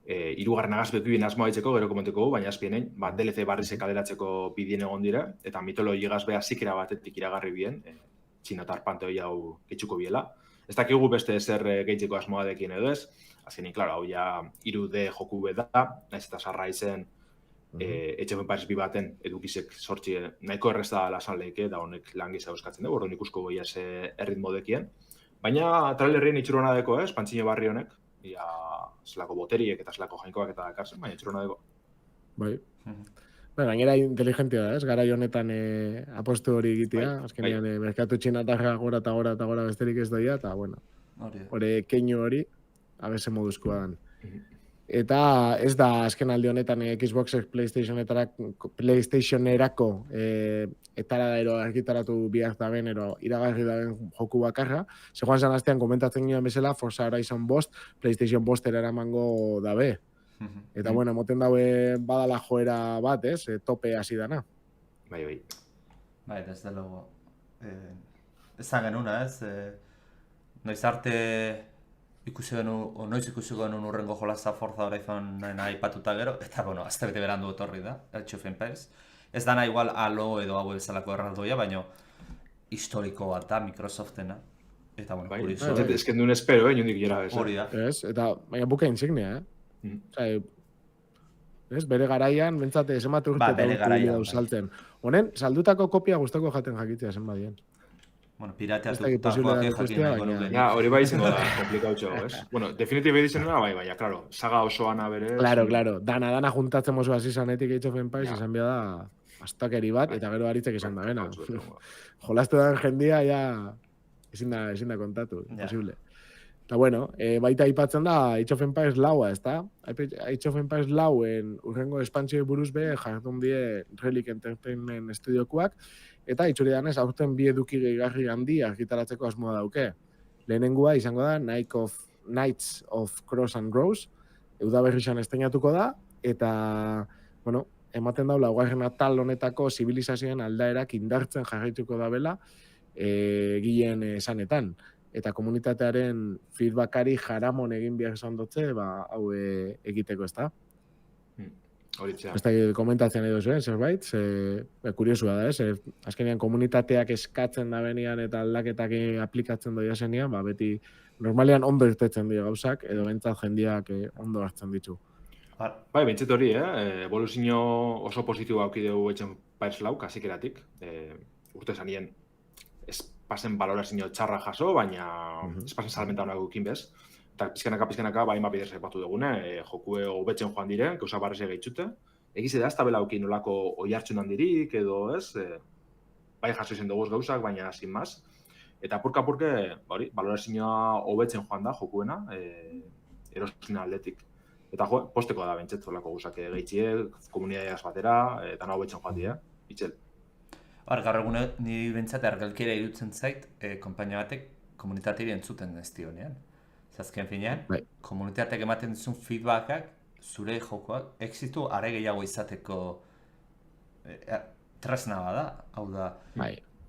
hirugarren agazbekuen asmoa ditzeko, gero komenteko, baina azpienein, DLC barrize kaleratzeko bidien egon dira, eta mitologi gazbea zikera batetik iragarri bien, txinatar panteoia hau getxuko biela. Ez dakigu beste zer gehitzeko asmoa dekin edo ez, azkenin, klaro, hau ja 3D joku beda, naiz eta sarra izen Age of Empires 2 baten edukizek sortzi nahiko errezta lasan lehike, da honek lan gisa euskatzen dugu, orduan ikusko goia ze erritmo dekien. Baina trailerrien itxurona deko, pantzine barri honek, ia zelako boteriek eta zelako jainkoak eta dakarzen, baina itxurona deko. Bai. Gainera inteligentia da, ez? Garai honetan apostu hori egitea, azkenean merkatu txinatarra gora eta gora besterik ez doia, eta bueno, hori keinu hori, abese moduzkoa dan. Eta ez da azken aldi honetan Xboxek PlayStationerako etara ero argitaratu bihar da ben, iragarri da ben joku bakarra. Ze joan zan astean komentatzen ginen bezala, Forza Horizon 5, PlayStation 5 eramango dabe. Eta, bueno, moten daue badala joera bat, ez? Tope hasi dana. Bai. Bai, desde luego. Ezan genuna, ez? Noiz arte noiz ikusi genuen urrengo jolaza Forza Horizon aipatuta gero, eta, bueno, azte bete berandu etorri da, Age of Empires. Ez dana igual Halo edo hau bezalako erraldoia, baina historiko bat da Microsoftena. Eta, bueno, hori zo. Ez kendun espero, niondik gera ez. Hori da. Ez, eta, baina buka insignia, bere garaian, bentsate, zenbat urte eta saltzen. Honen, saldutako kopia guztako jaten jakitzea zen badien. Bueno, pirateatuak jakin nahi nuke. Ja, hori bai izango da, komplikautxo, ez? Bueno, Definitive Editionena, bai, claro, saga osoana bere... Claro, dana juntatzen mozu hasi zanetik Age of Empires, izan bia da astakeri bat, eta gero aritzek izan da, bena. Jolastu da jendia, ja, ezin da kontatu, posible. Eta, bueno, baita aipatzen da Age of Empires laua, ez da? Age of Empires lauen urrengo espantzio buruz be jardun die Relic Entertainment estudiokuak, eta itxuri danez, aurten bi eduki gehigarri handi argitaratzeko asmoa dauke. Lehenengua izango da Knights of Cross and Rose, udaberrixan esteinatuko da, eta, bueno, ematen daula, laugarren atal honetako zibilizazioen aldaerak indartzen jarraituko dabela gileen esanetan. Eta komunitatearen feedbackari jaramon egin behar esan dutze, hau egiteko ez da. Ez da komentatzen edo zuen, zerbait, kuriosua da, ez? Azkenean komunitateak eskatzen da benian eta aldaketak aplikatzen doia zenean, beti normalean ondo irtetzen dira gauzak, edo bentsat jendeak ondo hartzen ditu. Bai, bentsat hori, evoluzio oso positiboa aukideu etxen Empires lau, kasikeratik. Urte zanien, ez pasen balorazio txarra jaso, baina ez pasen salmenta honak gukin bez. Eta pizkanaka, bai mapidez epatu dugune, jokue hobetzen joan dire, gauza barreze gehitxute. Egize da, ez da bela aukin nolako oi hartxun handirik, edo ez, bai jaso izen dugu gauzak, baina sin maz. Eta purka-purke, balorazioa hobetzen joan da, jokuena, erosina aldetik. Eta posteko da bentsetzolako gauzak gehitxie, komunitateaz batera, eta nahi hobetzen joan dira, itxel. Gaur egune, niri bentsat argalkera irutzen zait, konpainia batek komunitateari entzuten ez dionean. Azken finean, komunitateak ematen dizun feedbackak, zure jokoak, exitu are gehiago izateko tresna bada, hau da,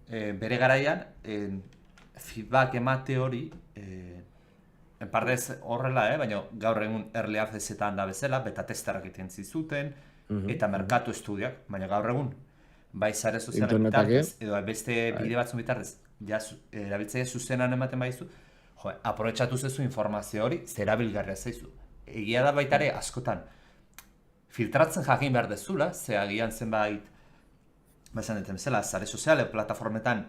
bere garaian, feedback emate hori, enpardez horrela, baina gaur egun early accessetan da bezala, beta testerak egiten zizuten, eta merkatu estudiak, baina gaur egun, bai sare sozialen bitartez, edo beste bide batzun bitartez, erabiltzaile zuzenan ematen baizu, aprobetxatu zezu informazio hori, zerabilgarria zaizu. Egia da baitare askotan, filtratzen jakin behar dezula, ze agian zenbait, bezan deten bezala, sare soziale, plataformetan,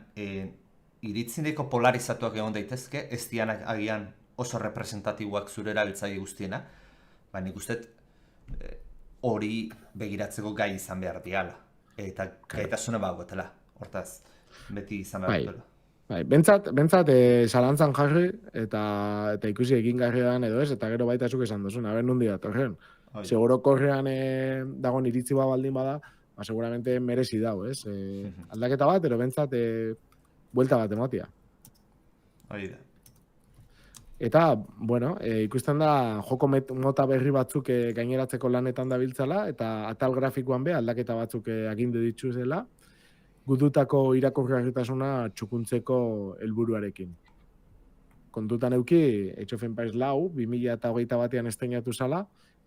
iritzindeko polarizatuak egon daitezke, ez dianak agian oso representatiboak zure erabiltzaile guztiena, baina nik uste hori begiratzeko gai izan behar diala. Eta gaitasuna bagotela, hortaz, beti izan behar dutela. Bai, bentsat zalantzan jarri eta ikusi egingarrian edo ez, eta gero baita zuk esan duzun, haber nundi datorren. Seguro korrean dagoen iritzi baldin bada, seguramente merezi dau, ez? Aldaketa bat, ero bentsat buelta bat ematia. Hori da. Eta, bueno, ikusten da joko mota berri batzuk gaineratzeko lanetan dabiltzala, eta atal grafikoan be aldaketa batzuk agindu dituzela, gututako irakurgarritasuna txukuntzeko helburuarekin. Kontutan euki, Age of Empires 4, 2021 batean esteinatu zala,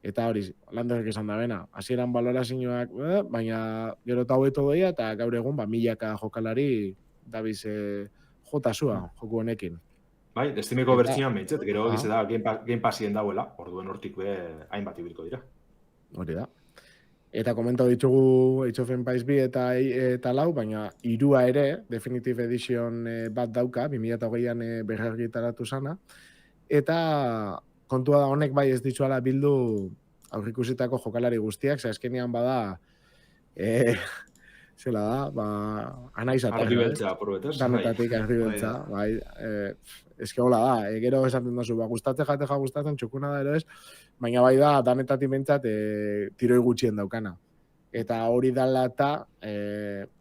eta hori, Landerrek esan da bena, hasieran balorazioak, baina gero eta hobeto doia, eta gaur egun, milaka jokalari dabiz jotasua joku honekin. Bai, Steameko bertsioan behintzet, gero egize da Game Passien dauela, orduen hortik hainbat ibiliko dira. Hori da. Eta komentau ditugu Age of Empires 2 eta 4, baina 3 ere, Definitive Edition bat dauka, 2008an berrargitaratu zana, eta kontua da honek bai ez dituala bildu aurrikusitako jokalari guztiak, ze azkenean bada zela da, anaiz atarra. Ardi beltza, probetez. Danetatik ardi beltza, bai. Eske hola da, gero esaten duzu, gustatzen gustatzen, txukuna da ero ez, baina bai da, danetatik bentsat tiroi gutxien daukana. Eta hori dala eta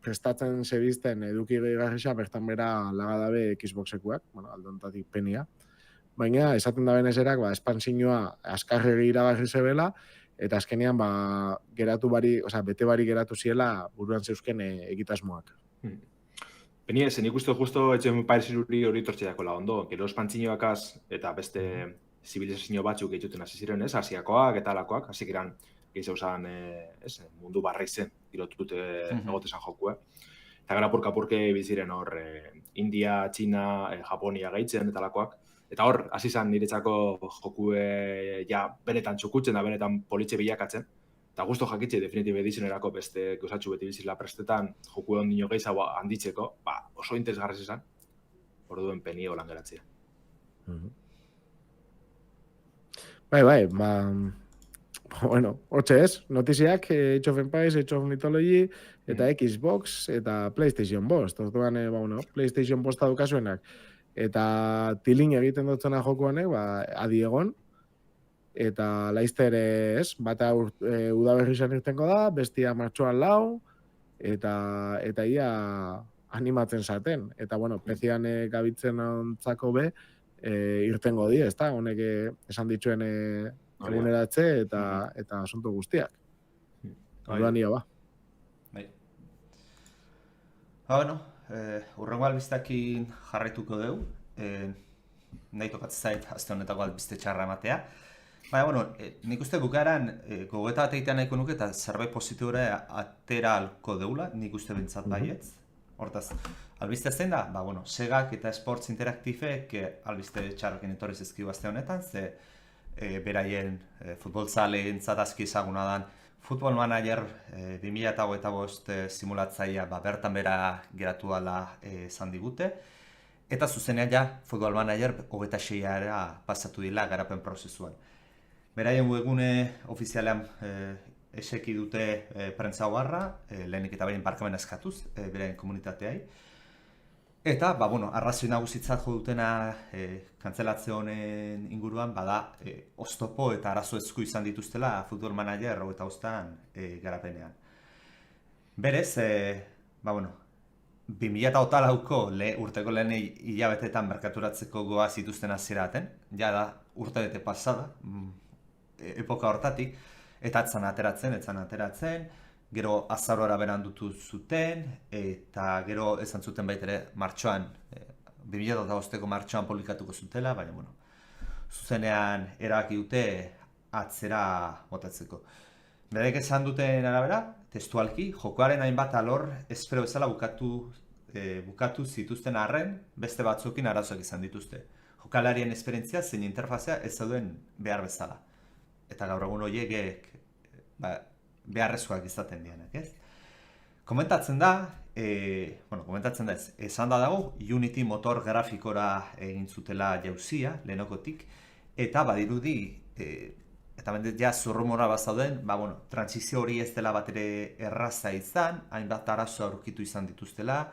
prestatzen zebizten eduki gehiagarrisa bertan bera lagadabe Xboxekuak, aldontatik penia. Baina, esaten da benezerak, espantzinoa askarregi iragarri zebela, eta azkenean bete bari geratu ziela buruan zeuzken egitasmoak. Beni nik uste justo Age of Empires hori tortxeako la ondo, gero espantzinoakaz eta beste zibilizazio batzuk egiten hasi ziren, ez, asiakoak eta alakoak, hasi giran gehiago zan mundu barra izen, girotut egotezan jokue. Eta gara purka-purke biziren hor India, China, Japonia gaitzen eta alakoak. Eta hor, hasi zan niretzako jokue benetan txukutzen da, benetan politxe bilakatzen. Eta guztu jakitxe Definitive Editionerako beste gauzatxu beti bizila prestetan jokue ondino gehiago handitzeko, oso interesgarrez izan, orduen penio lan geratzea. Bai, bueno, hortxe ez, notiziak Age of Empires, Age of Mythology, eta Xbox, eta PlayStation Bost. Orduan, PlayStation Bosta dukasuenak. Eta tiling egiten dutzena jokuanek, adiegon, eta laizter ez, bata udaberri izan irtengo da, bestia martxoan 4, eta ia animatzen zaten. Eta, bueno, pezian gabitzen ontzako be, irtengo di, ez da, honek esan dituen eguneratze eta asunto guztiak. Orduan ia ba. Bueno, urrengo albiztakin jarraituko dugu. Nahi tokatzen zait, azte honetako albizte txarra ematea. Baina, bueno, nik uste bukaeran gogeta bat egitea nahiko nuke eta zerbait positibora atera alko deula, nik uste bentsat baietz. Hortaz, albizte zein da? Bueno, Segak eta Sports Interactifek albizte txarraken etorri zezkiu azte honetan, ze beraien futbolzale entzatazki ezaguna dan Football Manager 2025 simulatzaia bertan bera geratu dela esan digute. Eta zuzenean ja, Football Manager 26ara pasatu dila garapen prozesuan. Beraien webgune ofizialean eseki dute prentza hogarra, lehenik eta behin barkamen eskatuz, beraien komunitateai. Eta, arrazoi nagusitzat jo dutena kantzelatze honen inguruan, bada oztopo eta arazo ezku izan dituztela Football Manager 25an garapenean. Berez, 2008ko urteko lehen hilabetetan merkaturatzeko goa zituzten aziraten, ja da urtebete pasada, epoka hortatik, eta etzan ateratzen, gero azarora berandutu zuten, eta gero esan zuten baitere martxoan, 2008ko martxoan publikatuko zutela, baina, zuzenean erabaki dute atzera botatzeko. Berek esan duten arabera, testualki, jokoaren hainbat alor espero bezala bukatu zituzten arren, beste batzuekin arazoak izan dituzte. Jokalarien esperientzia zein interfazea ez zauden behar bezala. Eta gaur egun horiek beharrezkoak izaten dianak, ez? Komentatzen da, esan da dago, Unity motor grafikora egin zutela jauzia, lehenokotik, eta badirudi, eta bendet ja zurrumora bazauden, transizio hori ez dela bat ere erraza izan, hainbat arazo aurkitu izan dituztela,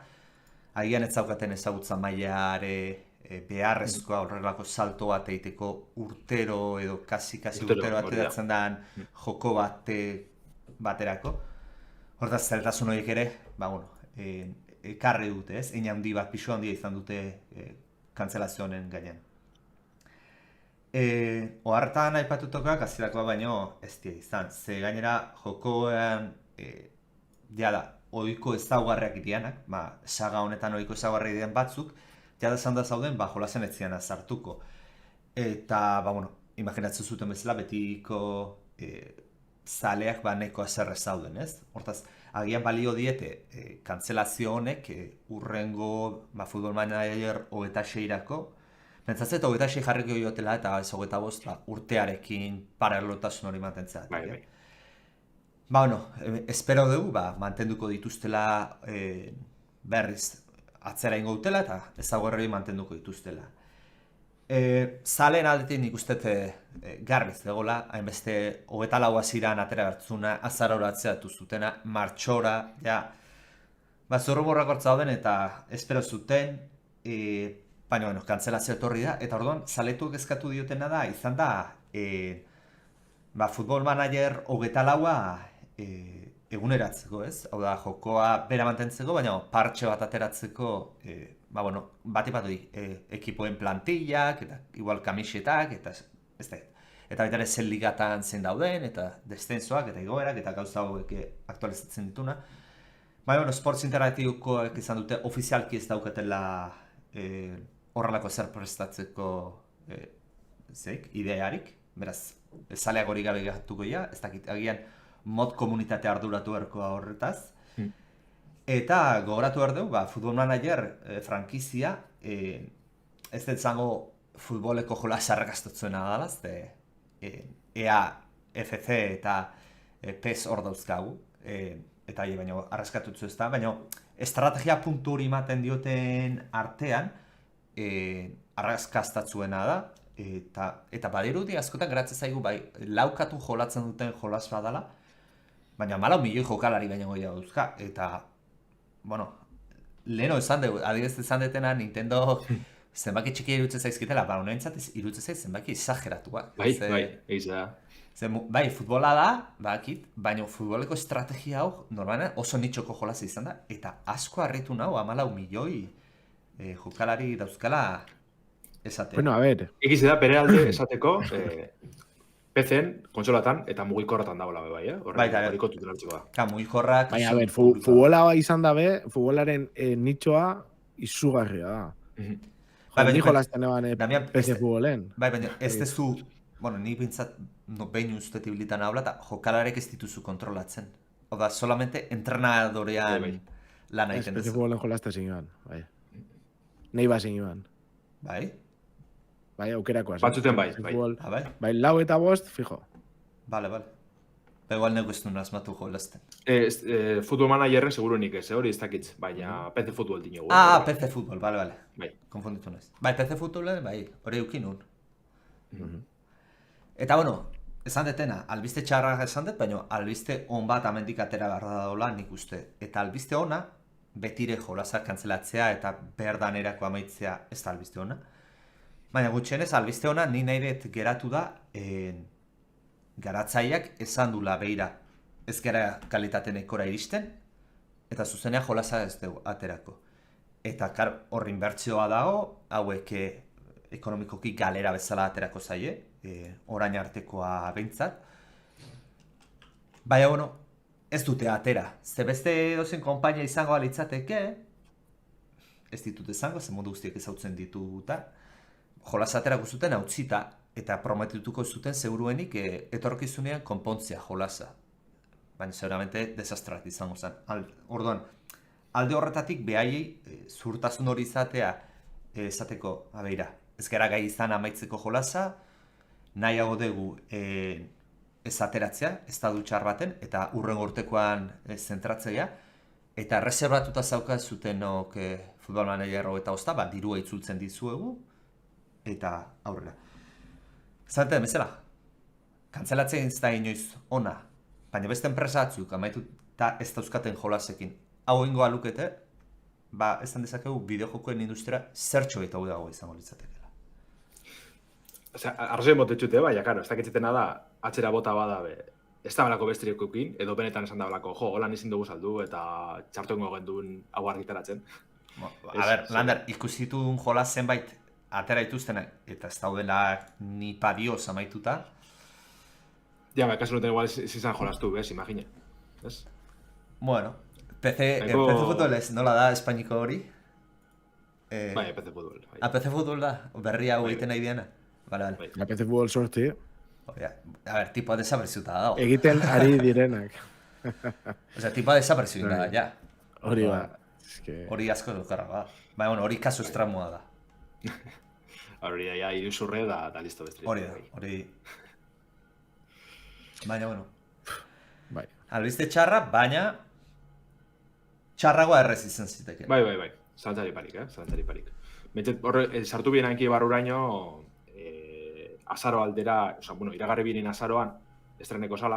agian ez zaukaten ezagutza mailare beharrezkoa horrelako salto bat egiteko urtero edo kasi urtero bat edatzen den joko baterako. Hortaz, zailtasun horiek ere, ekarri dute, ez? Hein handi bat, pisu handia izan dute kantzelazio honen gainean. Ohartan aipatutokoak azirakoa baino ez dira izan. Ze gainera jokoan jada ohiko ezaugarriak dianak, saga honetan ohiko ezaugarriak dian batzuk, jada zanda zauden jolasen ez zian sartuko. Eta, imaginatzen zuten bezala betiko zaleak neko azerre zauden, ez? Hortaz, agian balio diete kantzelazio honek urrengo Football Manager 26-rako. Pentsatzen eta 26 jarriko jotela eta ez 25 urtearekin paralelotasun hori mantentzea. Espero dugu, mantenduko dituztela berriz atzera ingo dutela eta ezaugarri mantenduko dituztela. Zaleen aldetik nik uste garbiz dagoela, hainbeste 24 hasieran atera bertzuna, azaroratzea zutena, martxora, zorroborrak hortzauden eta espero zuten, baina, kantzelazio etorri da, eta orduan, zaletuak eskatu diotena da, izan da, Football Manager 24 eguneratzeko, ez? Hau da, jokoa bera mantentzeko, baina partxe bat ateratzeko, bati ekipoen plantillak, eta igual kamisetak, eta ez da. Eta baita ere zen ligatan zein dauden, eta descensoak, eta igoerak, eta gauza hauek aktualizatzen dituna. Sports Interaktibokoak izan dute, ofizialki ez daukatela horrelako zer prestatzeko idearik, beraz, zaleak hori gabe gatuko ez dakit, agian mod komunitate arduratu erkoa horretaz. Eta gogoratu behar dugu, Football Manager frankizia, ez dut zango futboleko jola sarrakastotzuena dala, EA, FC eta PES hor dauzkagu, eta baina arraskatutzu ez da, baina estrategia puntu hori ematen dioten artean, arraskastatzuena da, eta badirudi askotan geratzen zaigu, laukatu jolatzen duten jolas badala, baina 4 milioi jokalari baina goia dauzka, eta, leheno esan dugu, adibidez esan detena Nintendo zenbaki txiki irutzen zaizkitela, honentzat irutzen zaiz zenbaki exageratuak. Eiz da. Futbola da, baina futboleko estrategia hau, normalean oso nitxoko jolaz izan da, eta asko harritu nahu 4 milioi jokalari dauzkala esatea. Bueno, a ver. Egiz da, bere alde esateko, PC-en, kontsolatan, eta mugikorratan dagoela bai, hori kontu delatzeko da. Mugikorrak... Baina, a ver, futbola izan dabe, futbolaren nitxoa izugarria da. Ni jolazten eban PC futbolen. Baina, ez dezu, ni bintzat behin uste tibilitan habla, eta jokalarek ez dituzu kontrolatzen. Oda, solamente entrenadorean lan egiten duzu. PC futbolen jolazte zinguan, bai. Nei ba zinguan. Bai? Bai, aukerakoa. Batzuten bai. Bai, 4 eta 5, fijo. Bale. Igual nego ez duen asmatu jolazten. Football Managerren segurunik ez, hori ez dakitz, baina PC Futbol dinegu. PC Futbol, bale. Konfunditu naiz. PC Futbolen, hori eukin nun. Eta, esan detena, albiste txarra esan dut, baina albiste on bat amendik atera garra daola nik uste. Eta albiste ona, betire jolazak kantzelatzea eta berdanerako amaitzea ez da albiste ona. Baina gutxienez, albiste ona ni nahiret geratu da garatzaileak esan dula beira ez gara kalitate nekora iristen eta zuzenea jolaza ez dugu aterako. Eta horrin bertsioa dago, hauek ekonomikoki galera bezala aterako zaie, orain artekoa behintzat. Baina, ez dute atera. Ze beste dozen konpainia izango alitzateke, ez ditut izango, ze mundu guztiek ezautzen dituta, jolaz aterako zuten hautzita, eta prometituko zuten seguruenik etorkizunean konpontzea jolaza. Baina seguramente desastrat izango zen. Orduan, alde horretatik behaiei zurtasun hori izatea esateko, abeira, ez gara gai izan amaitzeko jolaza, nahiago dugu ez ateratzea, ez da dutxar baten, eta urrengo urtekoan zentratzea, eta erreserbatuta zauka zutenok Football Manager 25, dirua itzultzen dizuegu, eta aurrera. Zaten, bezala, kantzelatzen ez da inoiz ona, baina beste enpresa batzuk amaitu eta ez dauzkaten jolasekin. Hau ingoa lukete, esan dezakegu bideojokoen industria zertxo eta dago izango litzatekela. Osea, arrazoi motetxute, baina, karo, ez dakitzetena da, atxera bota bada, ez da balako bestirikukin, edo benetan esan da balako, holan izin dugu saldu, eta txartuengo genduen hau argitaratzen. A ber, Lander, ikusitun jola zenbait atera dituztenak, eta ez daudela ni padioz amaituta. Ja, kasu noten igual izan jolastu, imagine. Ez? Bueno, PC Futbol ez, nola da Espainiko hori? Bai, PC Futbol. PC Futbol da, berria hau egiten nahi diana. Vale. La PC Futbol sorti. A ver, tipoa desaperziuta dago. Egiten ari direnak. Osea, tipoa desaperziuta da, ja. Hori ba. Hori asko dukarra, ba. Baina, bueno, hori kasu estramua da. Hori da, ja, iruzurre da listo bestri. Hori da, hori... Baina, bueno. Bai. Albiste txarra, baina... Txarragoa errez izan ziteke. Bai. Zalantzari parik. Metzet, horre, sartu bien hanki barruraino, azaro aldera, iragarri bienen azaroan, estreneko sala,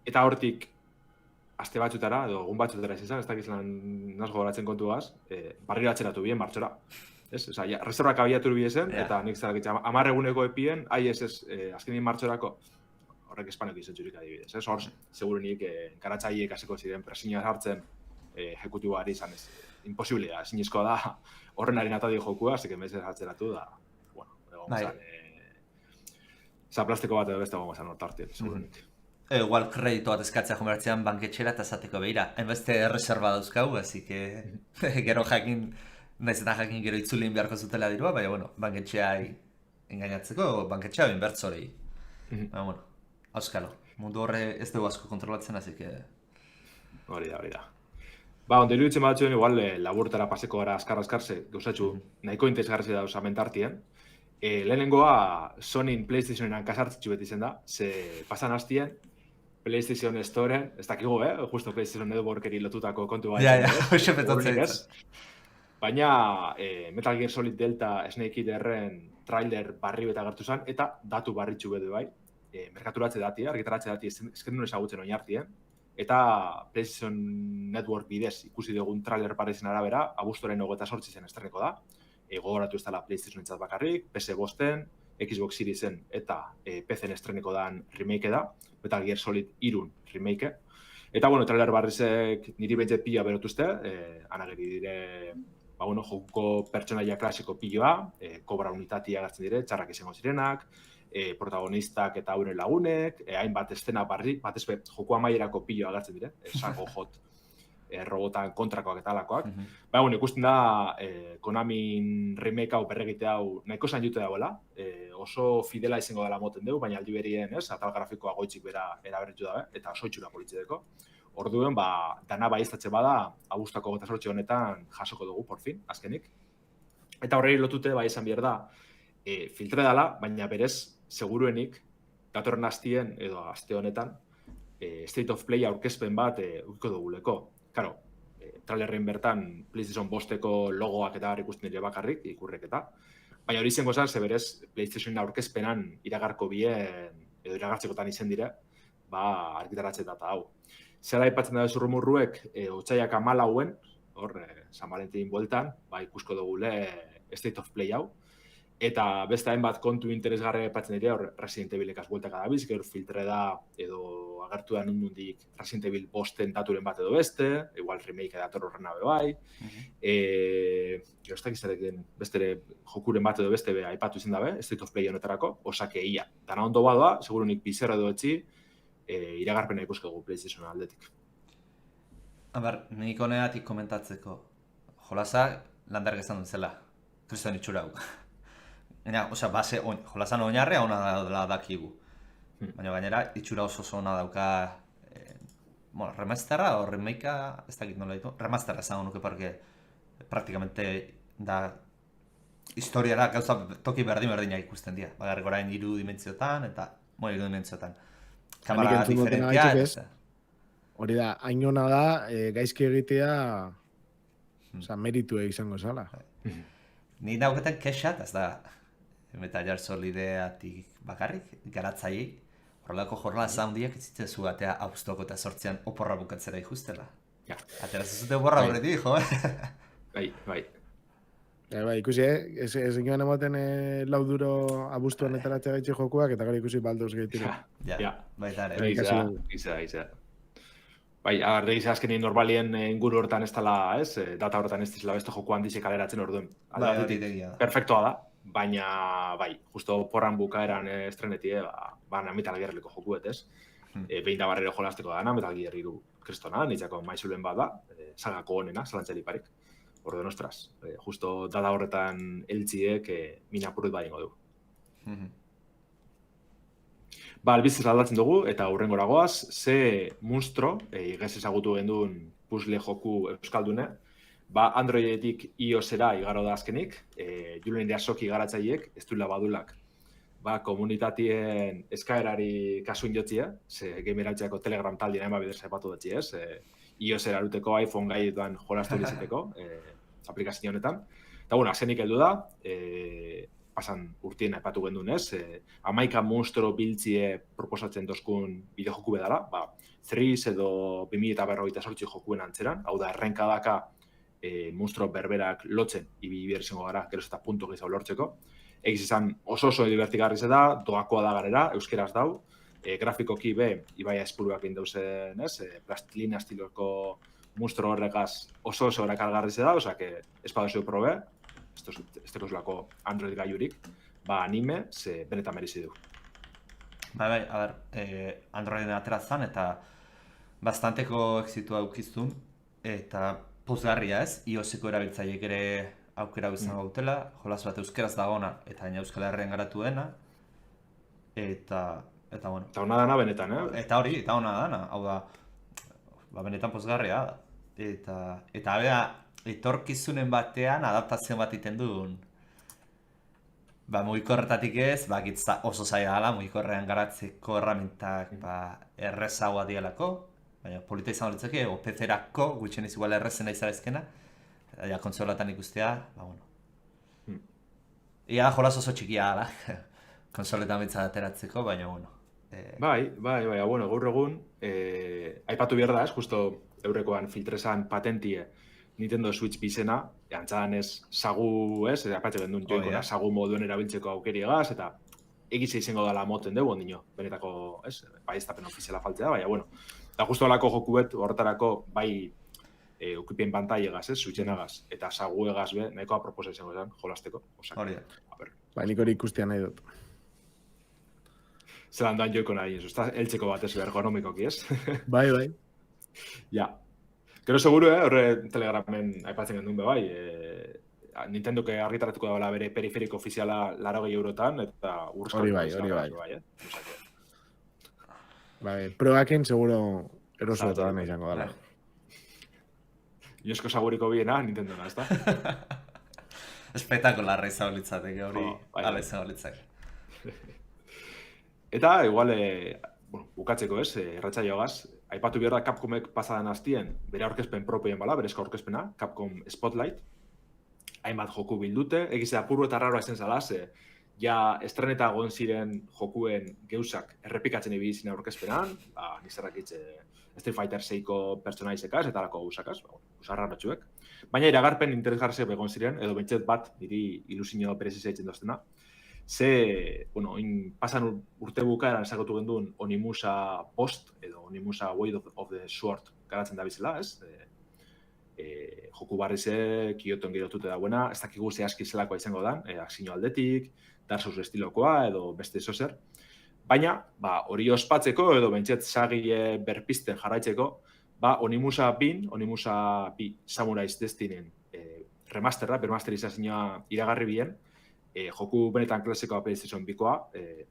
eta hortik, aste batzutara, edo egun batzutara izan, ez dakizan nazgo goratzen kontuaz, barriro atxeratu bien martxora. Osa, reservak abiatu biesen, eta nik zarakitza, 10 eguneko epien, azkenin martxorako, horrek Espainiak izan txurik adibidez. Hor, segurenik, garatzaiek hasiko ziren presioa hartzen, ejekutiboari izan ez, imposiblea, zinezkoa da, horren harin atadi jokua, así que mezez atzeratu da, bueno, egon zan, zaplasteko bat edo beste egon zan hortartien, segurenik. Igual kreditu bat eskatzea jomeratzean banketxera eta zateko behira. Hainbeste reserva dauzkau, así que gero jakin, naiz eta jakin gero itzulin beharko zutela dirua, baina, bueno, banketxeai engainatzeko, banketxea inbertzorei. Baina, bueno, auskalo, mundu horre ez dugu asko kontrolatzen, así que... Hori da. Ba, ondo iruditzen batzuen, igual, laburtara paseko gara askar-askarze, gauzatxu, nahiko interesgarri da osamentartien. Lehenengoa, Sonyin PlayStationean kasartzitzu beti zen da, ze pasan hastien, PlayStation Storen, ez dakigu, justo PlayStation Networkeri lotutako kontu bat. Ja, hoxe petotzen ez. Baina, Metal Gear Solid Delta Snake Eaterren trailer barri beta gertu zen, eta datu barritxu bede bai, merkaturatze dati, argitaratze dati, ezken duen ezagutzen oin hartien, eta PlayStation Network bidez ikusi dugun trailer barrizen arabera, abuztoren 28 zen estreneko da, gogoratu ez dela PlayStation entzat bakarrik, PS5-en, Xbox Seriesen eta PC-en estreneko dan remake da, Metal Gear Solid 3 remake. Eta, bueno, trailer barrizek niri bentzet pila berotuzte, anageri dire, joko pertsonaia klasiko piloa, kobra unitatia agertzen dire, txarrak izango zirenak, protagonistak eta hauren lagunek, hainbat estena barri, batez be, joko amaierako piloa agertzen dire, Sago Hot robotan kontrakoak eta alakoak. Baina, ikusten da, Konamin remake hau berregite hau nahiko zain dute dagoela, oso fidela izango dela moten dugu, baina aldi berien, atal grafikoa goitzik bera eraberritu dabe, eta oso itxura politzideko. Orduen, dana baieztatze bada, abuztako 28 honetan jasoko dugu, por fin, azkenik. Eta horrei lotute, bai esan behar da, filtre dela, baina berez, seguruenik, datorren hastien, edo aste honetan, State of Play aurkezpen bat ukiko duguleko. Karo, trailerren bertan PlayStation 5-eko logoak eta ikusten dira bakarrik, ikurrek eta. Baina hori izango zen, berez PlayStation aurkezpenan iragarko bien, edo iragartzekotan izen dire, argitaratze data hau. Zera aipatzen da zurrumurruek, otsaiak 14, hor, San Valentin bueltan, ikusko dugule State of Play hau. Eta beste hainbat kontu interesgarri aipatzen dira, hor Resident Evilekaz bueltaka dabiz, gero filtre da, edo agertu da nundik Resident Evil 5-en daturen bat edo beste, igual remake dator horren abe bai. Gero ez dakizarekin bestere jokuren bat edo beste aipatu izan dabe, State of Play honetarako, osake ia. Dana ondo badoa, segurunik bizerra edo etxi, iragarpena ikuskegu PlayStation aldetik. Haber, nik honeatik komentatzeko, jolasa Lander gezan dut zela, kriston itxura hau. Osea, base, jolasan oinarrea ona dela dakigu. Baina gainera, itxura oso ona dauka, remasterra o remakea, ez dakit nola ditu, remasterra esango nuke porque praktikamente da historiara gauza toki berdina ikusten dira. Bagarrik orain 3 dimentsiotan eta, 3 dimentsiotan. Kamera diferentia. Hori da, hain ona da, gaizki egitea, meritu izango zala. Ni dauketan kexat, ez da, Metal Gear Solideatik bakarrik, garatzaiei, horrelako jorla zaundiak itzitzen zu atea abuztoko eta 8an oporra bukatzera ikustela. Atera zuzute oporra horretik, jo? Bai. Bai, ikusi, ez inoan emoten lauduro abuztuan etaratzea gaitxe jokuak, eta gara ikusi Baldur's Gate 3. Ja, baita ere. Giza. Bai, ardegiza azkenin normalien inguru hortan ez dela, ez? Data hortan ez dizela beste joku handizek kaleratzen orduen. Bai, hori tegia da. Perfektoa da, baina, bai, justo porran bukaeran estrenetie, Metal Gear liko jokuet, ez? Behin da barrero jolasteko dana, Metal Gear 3 kristona, nitzako maizulen bat da, sagako honena, zalantzari parik. Orduen, ostras, justo data horretan eltziek minapurut bat ingo du. Albiziz aldatzen dugu, eta hurrengora goaz, ze monstro, igez ezagutu genduen puzzle joku euskaldune, Androidetik iOS-era igaro da azkenik, Julen Diasoki igaratzaileek, ez duela badulak, komunitatien eskaerari kasuin jotzia, ze gamerautzeko Telegram taldien ema bidez aipatu datzi ez, iOS-era eruteko iPhone gaietan jolastu izateko, aplikazio honetan. Eta, azkenik heldu da, pasan urtien aipatu gendun ez, 11 monstro biltzie proposatzen dozkun bideojoku bedala, Threes edo 2048 jokuen antzeran, hau da, errenkadaka monstro berberak lotzen ibili izango gara, geroz eta puntu gehiago lortzeko. Egiz izan oso divertigarri da, doakoa da garera, euskeraz dau, grafikoki Ibaia Espuruak indauzen, ez, plastilina estiloko monstro horregaz oso erakargarri da, oza, espadazio probe, ez tekozulako Android gaiurik, anime, ze benetan merezi du. Bai, a ber, Androiden aterazan eta bastanteko exitua aukiztun, eta pozgarria ez, iOS-eko erabiltzaileek ere aukera izango dutela, jolas bat euskeraz dagona, eta baina Euskal Herrian garatu dena, eta bueno. Eta hona dana benetan, Eta hona dana, hau da, benetan pozgarria da. Eta bera, etorkizunen batean adaptazio bat iten duen. Mugikorretatik ez, oso zaila dela, mugikorrean garatzeko erramintak errezagoa dialako, baina polita izan litzake, o PC-erako, gutxen ez igual errezena izabezkena, ja konsolatan ikustea, bueno. Ia da jolaz oso txikia dela, konsoletan bitza ateratzeko, baina bueno. Bai, bueno, gaur egun, aipatu behar da ez, justo eurekoan filtresan patentie Nintendo Switch bizena, antzadan ez sagu, ez, apatxe gendun joikora sagu moduen erabiltzeko aukeriegaz, eta egize izango dela moten dugu ondino, benetako, ez, baiestapen ofiziala faltzea, baina, bueno. Eta justo alako jokuet horretarako bai okupien pantailegaz, ez, Switchenagaz, eta saguegaz be, nahikoa proposa izango zen, jolasteko. Hori da. Nik hori ikustia nahi dut. Zelan doan joiko nahi, ez, eltzeko bat ez, ergonomikoki, ez? Bai. Ja. Gero seguru, horre Telegramen aipatzen gendun be bai, Nintendoke argitaratuko dagoela bere periferiko ofiziala 80 eurotan, eta urrezko... Hori bai. Bai, probakin seguro eroso eta dana izango dela. Iosko saguriko biena, Nintendona, ez da? Espetakularra izan litzateke hori, ala izan litzateke. Eta, igual, bukatzeko ez, erratzaioagaz, aipatu behar da Capcomek pasadan hastien bere aurkezpen propioen bala, berezko aurkezpena, Capcom Spotlight. Hainbat joku bildute, egizea apuru eta raroa ezen zala, ja estreneta egon ziren jokuen geusak errepikatzen ibili zinen aurkezpenan, nizarrak Street Fighter 6ko pertsonaizekaz eta alako gauzakaz, usarra batzuek. Baina iragarpen interesgarriak egon ziren, edo bentset bat, niri ilusinio perezi zaitzen doztena. Pasan urte bukaeran ezagutu genduen Onimusa Post, edo Onimusa Way of the Sword garatzen da bizela, ez? Joku barrize, Kyoton girotute dagoena, ez dakigu zehazki zelakoa izango dan, akzio aldetik, Dark Souls estilokoa, edo beste zozer. Baina, hori ospatzeko, edo bentset sagile berpisten jarraitzeko, Onimusa 2 Samurai's Destiny remasterra, bermasterizazioa iragarri bien, joku benetan klasikoa PlayStation 2koa,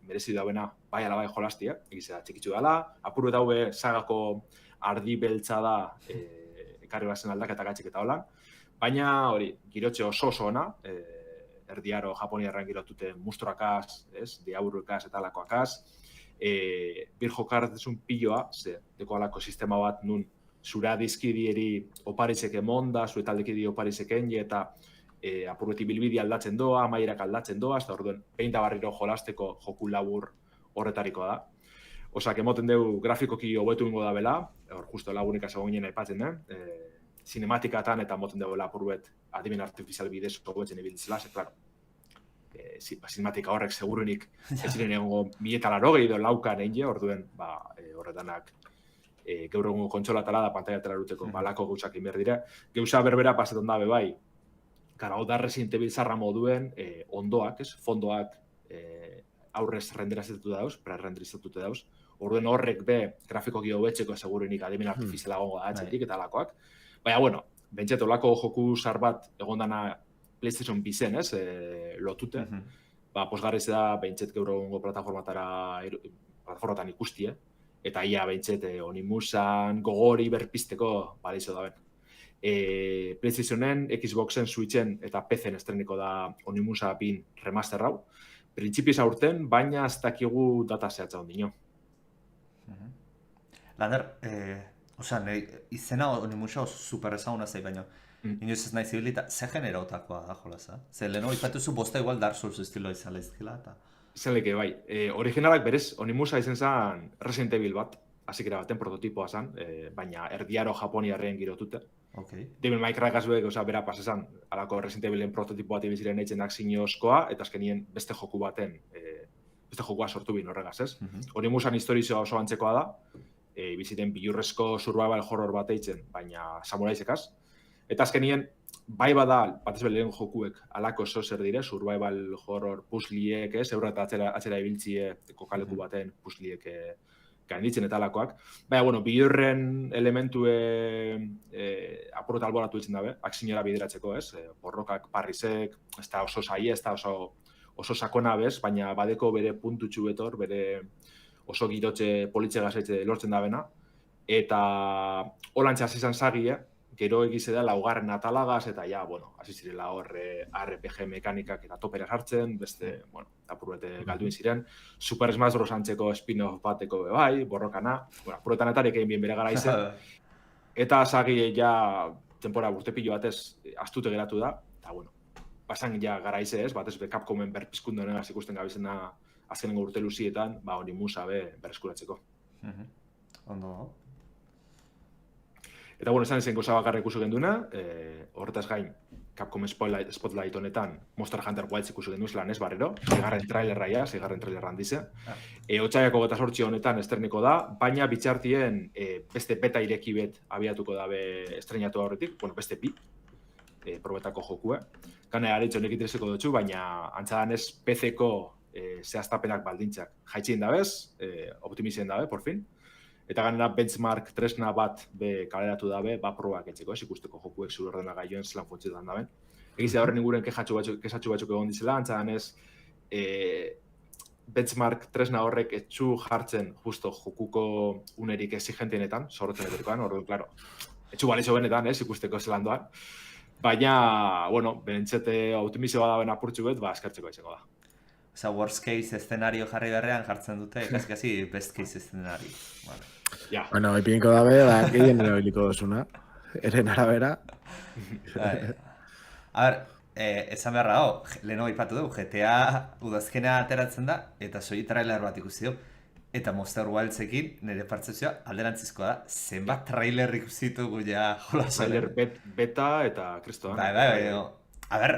merezi dauena bai ala bai jolastia, egizea txikitzu dela, apuru daue sagako ardi beltza da ekarri bazen aldaketa gatxik eta holan, baina hori, girotxe oso ona, erdiaro japoniarran girotute mustroakaz, diaburukaz eta alakoakaz, bir jokarretezun piloa, deko alako sistema bat nun zura dizkidieri oparizek emonda, zure taldekidi oparizek enje eta apurreti bilbidi aldatzen doa, amaierak aldatzen doa, eta orduen behin da barriro jolasteko joku labur horretarikoa da. Osak, emoten dugu grafikoki hobetu ingo da bela, hor justo lagunik azago ginen aipatzen den, sinematikatan eta moten dagoela apurbet adimen artifizial bidez hobetzen ibiltzela, claro, sinematika horrek segurunik ez ziren egongo 1080 edo laukan egin, orduen, horretanak gaur egungo kontsolatala da pantaiatela eruteko balako gauzak inber dira. Gauza berbera paseton da bai, hau da Resident Evil zarra moduen ondoak, fondoak aurrez renderizatu dauz, pre-renderizatu dauz. Orduen horrek grafikoki hobetzeko segurunik adimen artifiziala gongo da atxetik eta alakoak. Baina, bueno, bentset olako joku zar bat egondana PlayStation bizen, lotute. Posgarriz da, bentset gaur egungo plataformatan ikustie. Eta ia bentset Onimusan gogori berpisteko badizo da ben. PlayStationen, Xboxen, Switchen eta PC-en estreniko da Onimusa bin remaster hau. Printzipioz aurten, baina ez dakigu data zehatza ondino. Lander, izena Onimusa super ezaguna zei, baina inoiz ez nahi zibilita, ze generautakoa da jolaza? Ze leheno ipatuzu bosta igual Dark Souls estilo izan lehizkila eta... Zeleke, bai. Originalak berez, Onimusa izen zen Resident Evil bat, azikera baten prototipoa zen, baina erdiaro japoniarren girotute. Devil May Cry gazuek, bera pasesan, alako Resident Evilen prototipo bat ibiziren eitzen aksinozkoa, eta azkenien beste joku baten, beste jokua sortu bin horregaz, ez? Onimusan historizioa oso antzekoa da, ibiziten bilurrezko survival horror bat eitzen, baina samuraizekaz. Eta azkenien, bai bada, batez lehen jokuek alako zer dire, survival horror puzzliek, eurra eta atzera ibiltzie kokaleku baten puzzliek gainditzen eta alakoak. Baina, bueno, bilurren elementue apurrota alboratu ditzen dabe, aksinora bideratzeko, borrokak parrizek, ez da oso saie, ez da oso sakona bez, baina badeko bere puntutxu betor, bere oso girotxe politxe gazetxe lortzen dabena. Eta holantxe hasi izan zagie, gero egize da laugarren atalagaz, eta ja, bueno, hasi zirela hor RPG mekanikak eta topera sartzen, beste, bueno, apurbete galduin ziren. Super Smash Bros. Antzeko spin-off bateko bai, borrokana, bueno, apuretan etarek egin bien bere gara izen. Eta zagi ja, tempora urtepillo batez, astute geratu da, eta bueno, pasan ja gara ize ez, batez Capcomen berpizkundu honegaz ikusten gabizena azkenengo urte luzietan, Onimusa berreskuratzeko. Ondo. Eta, bueno, esan ezen goza bakarra ikusu genduna, horretaz gain, Capcom Spotlight honetan Monster Hunter Wilds ikusu gendu zelan ez barrero, seigarren trailerra handize. Otsaiako 28 honetan estreniko da, baina bitxartien beste beta ireki bet abiatuko dabe estrenatu horretik, bueno, beste bi, probetako jokue. Gane aritxo honek intereseko dutxu, baina antzadan ez PC-ko zehaztapenak baldintzak jaitxin dabez, optimizien dabe, por fin. Eta ganera benchmark tresna bat kaleratu dabe, probak etxeko, ikusteko jokuek zure ordenagailuen zelan funtzioetan dabe. Egiz da horren inguren kexatxu batzuk egon dizela, antzadan ez benchmark tresna horrek etxu jartzen justo jokuko unerik exigentienetan, zorrotzen etorikoan, orduan, klaro, etxu balizo benetan, ikusteko zelan doan. Baina, bueno, benentzete optimizioa daben apurtxu bet, eskertzeko izango da. Osa, worst case eszenario jarri berrean jartzen dute, kasi best case eszenario. Bueno, ipinko dabe, gehien erabiliko dozuna, eren arabera. A ber, esan beharra hau, leheno ipatu dugu, GTA udazkenea ateratzen da, eta soi trailer bat ikusi dugu. Eta Monster Wildsekin, nire pertzepzioa, alderantzizkoa da, zenbat trailer ikusitu ja jolasoren. Trailer beta eta kristoan. Bai, a ber,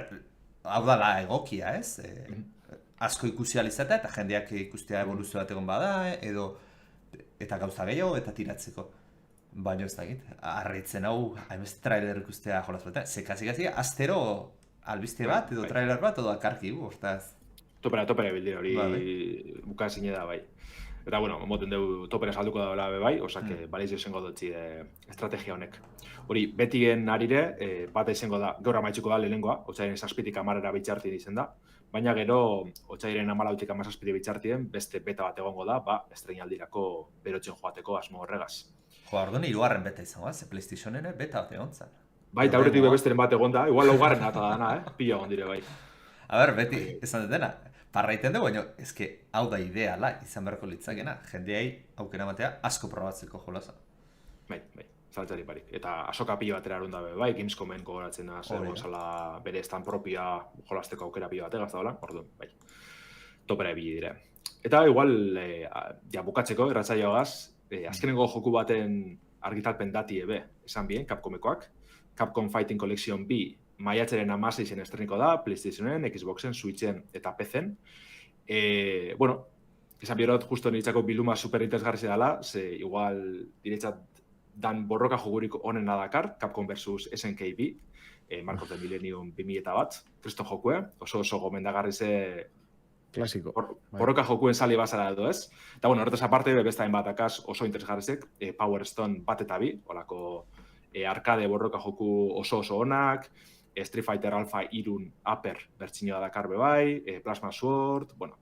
hau da la egokia, ez? Asko ikusi alizatea eta jendeak ikustea evoluzio bat egon bada, eta gauza gehiago eta tiratzeko. Baina ez dakit, harritzen hau, hainbeste trailer ikustea jolaz bat, zekasi, astero albiste bat edo trailer bat edo akarki, hortaz. Topera bildira hori bukan zine da bai. Eta, bueno, moten dugu topera salduko da bai, osak balizio izango dutzi estrategia honek. Hori, betien arire, bat izango da, gaur amaitzuko da lehenengoa, otzairen 7tik 10 bitxarti dizen da, baina gero, otzairen 14tik 17 bitxartien, beste beta bat egongo da, estreinaldirako berotzen joateko asmo horregaz. Orduan, 3. beta izango da, ze PlayStationen beta bat egon zen. Bai, eta horretik besteren bat egon da, igual 4. eta dana, pila egon dire bai. A ber, beti, esan dutena, parraiten dugu, baina ezke hau da ideala izan beharko litzakena, jendeai aukera batea asko probatzeko jolaza. Bai, zaltzari barik. Eta asoka pila batera arun dabe, bai, Gamescomen gogoratzen da, zer gonzala bere estan propia jolasteko aukera pila batea gazta orduan, bai, topera ebili dire. Eta igual, bukatzeko, erratzaioagaz, azkenengo joku baten argitalpen dati esan bien, Capcomekoak, Capcom Fighting Collection 2 maiatzaren 16 estreniko da, PlayStationen, Xboxen, Switchen eta PCen. Bueno, esan biorot, justo niretzako bilduma super interesgarri dela, ze igual diretzat dan borroka jogurik onena dakar, Capcom vs SNK 2, Mark of the Millennium 2001, kriston jokue, oso gomendagarri ze Klasiko. borroka jokuen sali bazara edo ez. Eta bueno, horretaz aparte, beste hainbat akaz oso interesgarrizek, Power Stone bat eta bi, olako arcade borroka joku oso onak, Street Fighter Alpha Irun Upper bertsinioa dakar bebai, Plasma Sword, bueno,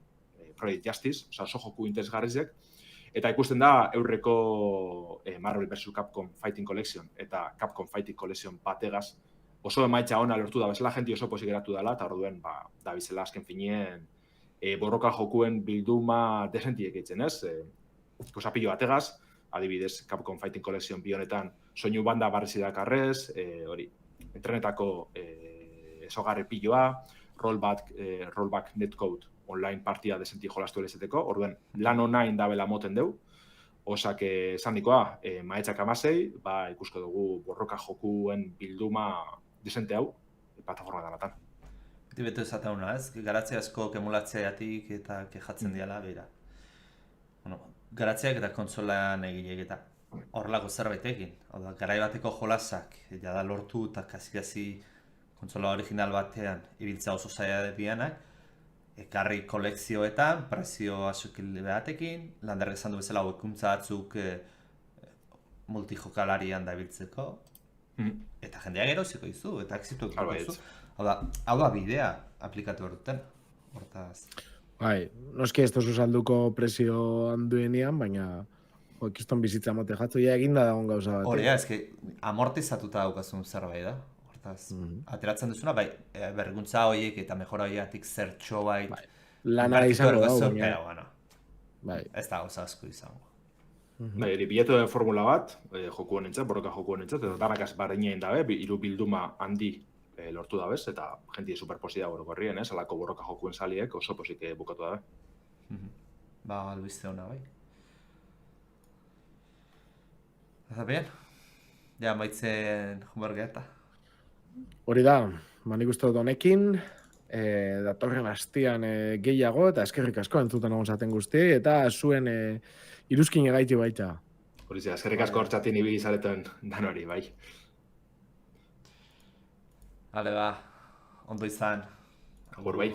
Project Justice, oso joku interesgarrizek. Eta ikusten da, eurreko Marvel vs. Capcom Fighting Collection eta Capcom Fighting Collection bategaz oso emaitza ona lortu da, bezala jenti oso pozik geratu dela, eta orduen, da bizela azken finien borroka jokuen bilduma desentiek eitzen, ez? Kosapillo bategaz, adibidez, Capcom Fighting Collection bi honetan soinu banda barrezi dakarrez, hori, entrenetako esogarri pilloa, rollback netcode online partia desenti jolastu elezeteko, orduen, lan onain dabela moten deu, osak esan dikoa, maetzak 16, ikusko dugu borroka jokuen bilduma desente hau, plataforma da. Beti beto esateuna, ez? Garatze asko emulatzeatik eta kejatzen diala, beira. Bueno, garatzeak eta konsolan egileek eta horrelako zerbait egin. Hau da, garai bateko jolasak, jada lortu eta kasi kontsola original batean ibiltzea oso zaila dianak, ekarri kolekzioetan, prezio asukil batekin, landerrek esan du bezala hobekuntza batzuk multijokalarian da ibiltzeko, eta jendea geroziko izu, eta exitu egiteko izu. Hau da bidea aplikatu duten, hortaz. Bai, noski ez tozu salduko prezio handuenean, baina ikiston bizitza mote jatzu, ja eginda dagoen gauza bat. Horea, eske amortizatuta daukazun zerbait da. Hortaz, ateratzen duzuna, bai, berrikuntza horiek eta mejora horiek zertxo bai. Lana izango dago, baina. Bai. Ez da gauza asko izango. Bai, bilatu den formula bat, joku honentzat, borroka joku honentzat, eta darakaz barreinain dabe, hiru bilduma handi lortu dabez, eta jentie superposi dago gorrien, ez? Alako borroka jokuen saliek oso posik bukatu dabe. Ba, albizte hona, bai. Eta bien? Ja, maitzen jumergeta. Hori da, nik uste dut honekin, datorren hastian gehiago, eta eskerrik asko entzuten egon zaten guzti, eta zuen iruzkin egaiti baita. Hori zera, eskerrik asko hortzatin ibili zareten dan hori, bai. Hale ba, ondo izan. Agur bai.